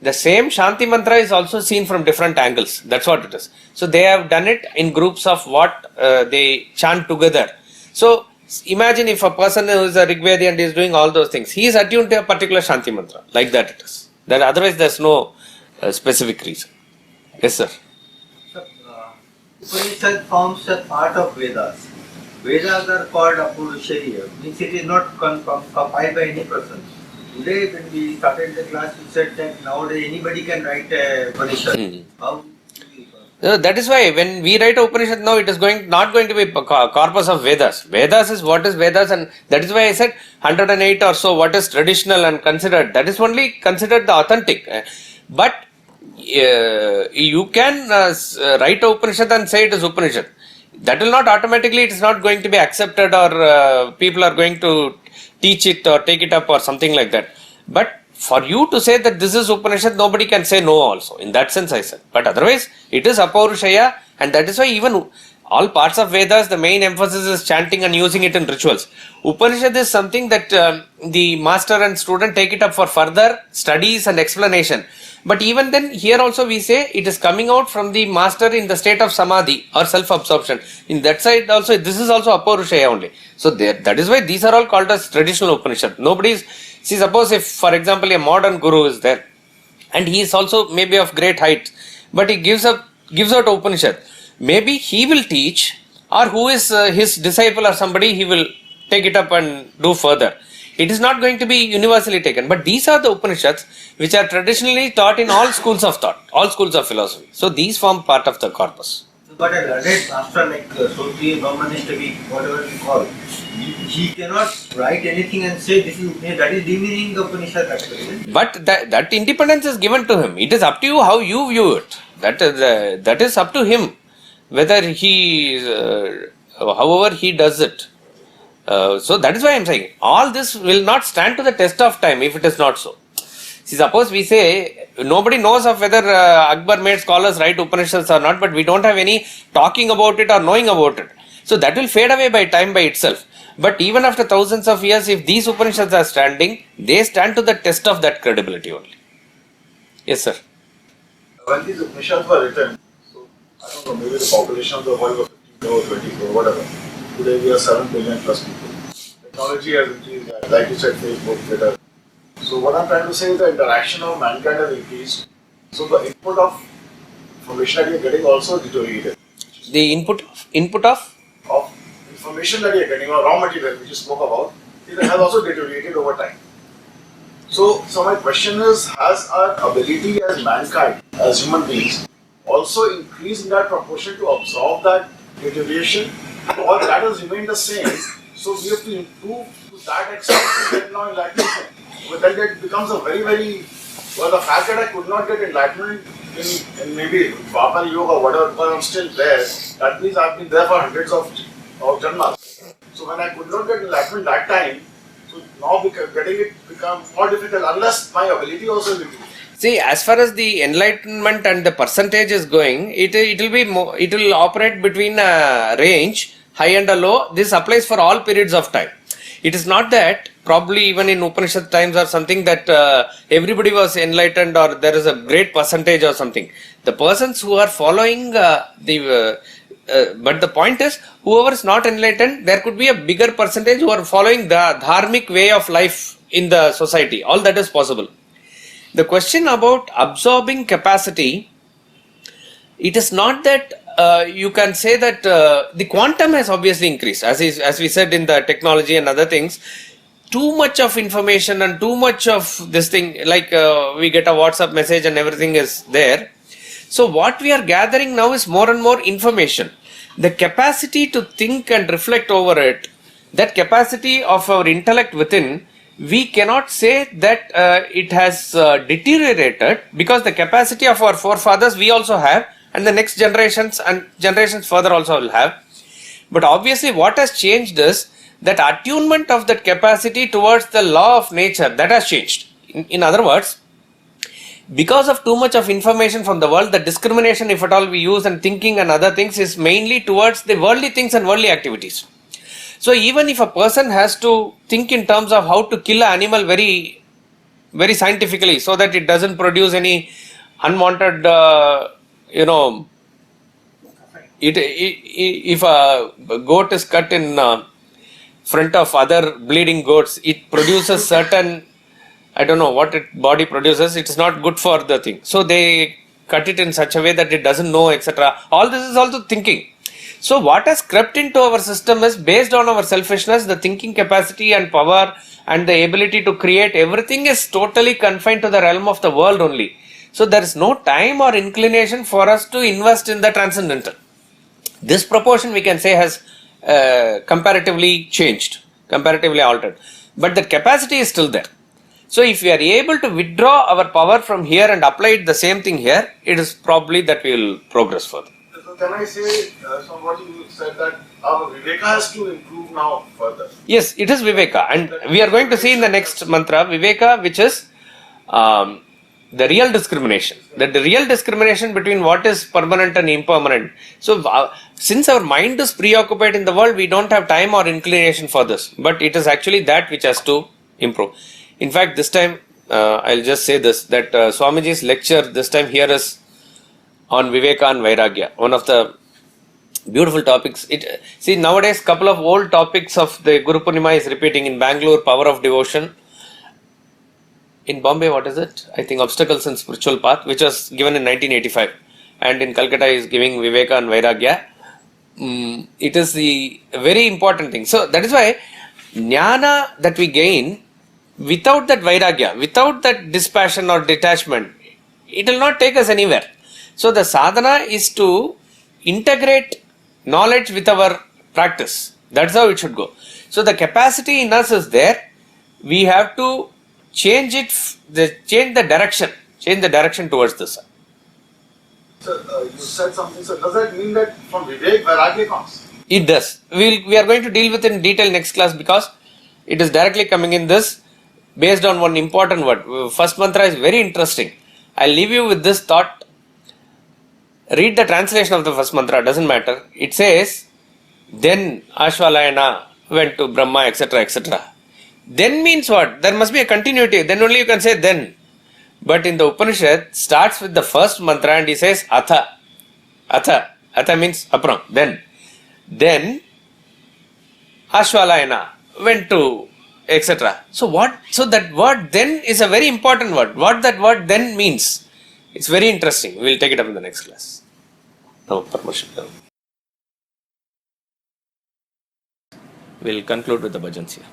[SPEAKER 2] The same Shanti Mantra is also seen from different angles. That's what it is. So they have done it in groups of what they chant together. So imagine if a person who is a Rigvedi and is doing all those things, he is attuned to a particular Shanti Mantra. Like that it is. That otherwise there is no specific reason. Yes, sir.
[SPEAKER 3] Sir, Upanishad forms a part of Vedas. Vedas are called Apurusharya, means it is not compiled by any person. Today when we started the class, we said that nowadays anybody can write a Upanishad. How?
[SPEAKER 2] That is why when we write a Upanishad now, it is not going to be corpus of Vedas. Vedas is what is Vedas, and that is why I said 108 or so what is traditional and considered. That is only considered the authentic. But you can write a Upanishad and say it is Upanishad. That will not automatically, it is not going to be accepted, or people are going to teach it or take it up or something like that. But for you to say that this is Upanishad, nobody can say no also. In that sense I said. But otherwise, it is Apaurushaya, and that is why even all parts of Vedas, the main emphasis is chanting and using it in rituals. Upanishad is something that the master and student take it up for further studies and explanation. But even then, here also we say it is coming out from the master in the state of samadhi or self-absorption. In that side also, this is also Apaurushaya only. So that is why these are all called as traditional Upanishad. See, suppose if, for example, a modern guru is there, and he is also maybe of great height, but he gives out Upanishad. Maybe he will teach, or who is his disciple or somebody, he will take it up and do further. It is not going to be universally taken. But these are the Upanishads which are traditionally taught in all schools of thought, all schools of philosophy. So these form part of the corpus.
[SPEAKER 3] So But a learned master like Sotri, Brahmanistami, whatever you call, he cannot write anything and say this is that is demeaning the Upanishad category.
[SPEAKER 2] But that independence is given to him. It is up to you how you view it. That is up to him. Whether he, however he does it. So that is why I am saying all this will not stand to the test of time if it is not so. See, suppose we say nobody knows of whether Akbar made scholars write Upanishads or not, but we don't have any talking about it or knowing about it. So that will fade away by time by itself. But even after thousands of years, if these Upanishads are standing, they stand to the test of that credibility only. Yes, sir.
[SPEAKER 5] When these Upanishads were written, so I don't know, maybe the population of the world was 15 crore, 20 crore, whatever. Today we are 7 billion plus people. Technology has increased, like you said, Facebook, Twitter. So what I'm trying to say is the interaction of mankind has increased. So the input of information that we are getting also deteriorated.
[SPEAKER 2] The input of
[SPEAKER 5] Information that we are getting, or raw material which you spoke about, it has also deteriorated over time. So my question is, has our ability as mankind, as human beings, also increased in that proportion to absorb that deterioration, or that has remained the same? So we have to improve to that extent to get now enlightenment. But then it becomes a very, well, the fact that I could not get enlightenment in maybe Vapar Yoga or whatever, but I'm still there, that means I've been there for hundreds of janmas. So when I could not get enlightenment that time, so now getting it becomes more difficult unless my ability also is improved.
[SPEAKER 2] See, as far as the enlightenment and the percentage is going, it will operate between a range, high and a low. This applies for all periods of time. It is not that probably even in Upanishad times or something that everybody was enlightened or there is a great percentage or something. The persons who are following but the point is, whoever is not enlightened, there could be a bigger percentage who are following the dharmic way of life in the society. All that is possible. The question about absorbing capacity, it is not that you can say that the quantum has obviously increased. As we said in the technology and other things, too much of information and too much of this thing, like we get a WhatsApp message and everything is there. So what we are gathering now is more and more information. The capacity to think and reflect over it, that capacity of our intellect within, we cannot say that it has deteriorated, because the capacity of our forefathers we also have, and the next generations and generations further also will have. But obviously what has changed is that attunement of that capacity towards the law of nature, that has changed. In other words, because of too much of information from the world, the discrimination, if at all we use, and thinking and other things is mainly towards the worldly things and worldly activities. So even if a person has to think in terms of how to kill an animal very, very scientifically so that it doesn't produce any unwanted, if a goat is cut in front of other bleeding goats, it produces certain, I don't know what it body produces, it's not good for the thing. So they cut it in such a way that it doesn't know, etc. All this is also thinking. So what has crept into our system is based on our selfishness, the thinking capacity and power and the ability to create, everything is totally confined to the realm of the world only. So there is no time or inclination for us to invest in the transcendental. This proportion we can say has comparatively changed, comparatively altered. But the capacity is still there. So if we are able to withdraw our power from here and apply it the same thing here, it is probably that we will progress further.
[SPEAKER 5] So can I say, from what you said, that our Viveka has to improve now further?
[SPEAKER 2] Yes, it is Viveka, and we are going to see in the next mantra Viveka, which is the real discrimination. That the real discrimination between what is permanent and impermanent. So since our mind is preoccupied in the world, we don't have time or inclination for this. But it is actually that which has to improve. In fact, this time I'll just say this, that Swamiji's lecture this time here is on Viveka and Vairagya, one of the beautiful topics. See, nowadays couple of old topics of the Guru Purnima is repeating. In Bangalore, power of devotion. In Bombay, what is it? I think obstacles in spiritual path, which was given in 1985. And in Calcutta is giving Viveka and Vairagya. It is the very important thing. So that is why jnana that we gain, without that Vairagya, without that dispassion or detachment, it will not take us anywhere. So the sadhana is to integrate knowledge with our practice. That's how it should go. So the capacity in us is there. We have to change it, change the direction towards the sun.
[SPEAKER 5] Sir, you said something, sir. Does that mean that from Vivek, Vairagya comes?
[SPEAKER 2] It does. We are going to deal with it in detail next class because it is directly coming in this based on one important word. First mantra is very interesting. I'll leave you with this thought. Read the translation of the first mantra, doesn't matter. It says, then Aashvalaayana went to Brahma, etc., etc. Then means what? There must be a continuity. Then only you can say then. But in the Upanishad, starts with the first mantra and he says Atha. Atha. Atha means apram. Then Aashvalaayana went to etc. So that word then is a very important word. What that word then means, it's very interesting. We'll take it up in the next class. Now, permission. We'll conclude with the bhajans here.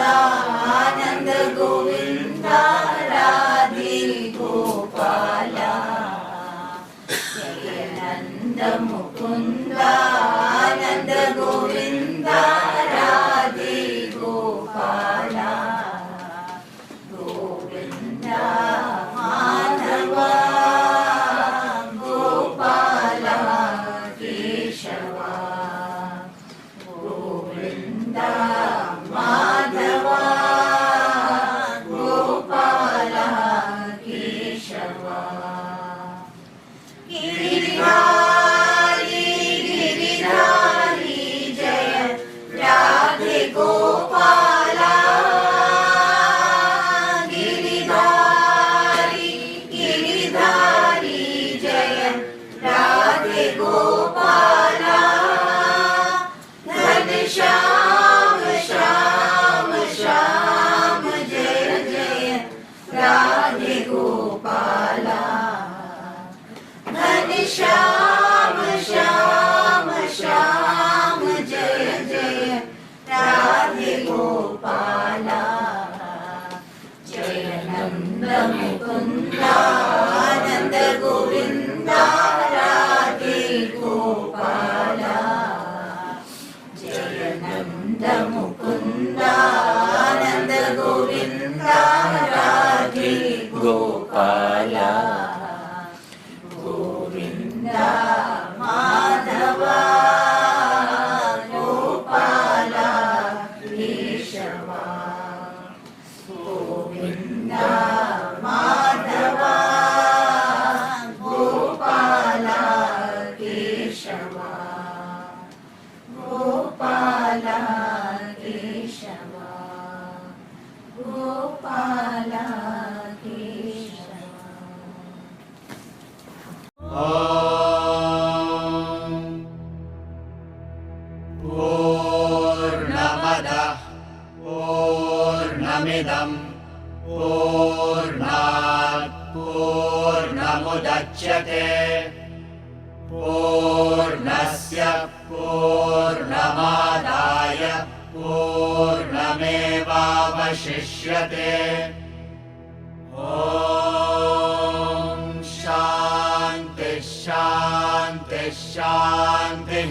[SPEAKER 1] Ananda Govinda Radhe Gopala Jayananda Mukunda Ananda Govinda Radhe Gopala Govinda Madhava Gopala Keshava Govinda Madhava Gopala Keshava Giridhari Giridhari Jaya Radhe Gopala Giridhari Giridhari Jaya Radhe Gopala Ghanshyam Shyam Shyam Jaya Jaya Radhe Gopala Ghanshyam Shyam Shyam Jaya Jaya Radhe Gopala Jayananda Mukunda Ananda Govinda Radhe Gopala Jayananda Mukunda Ananda Govinda Radhe Gopala Govinda Madhava Gopala Keshava Govinda Madhava Gopala Keshava Gopala Keshava Gopala Keshava Poornam Adah Poornamidam Poornat Poornamudachyate Poornasya Poornamadaya Poornamevavashishyate Om Shanti Shanti Shanti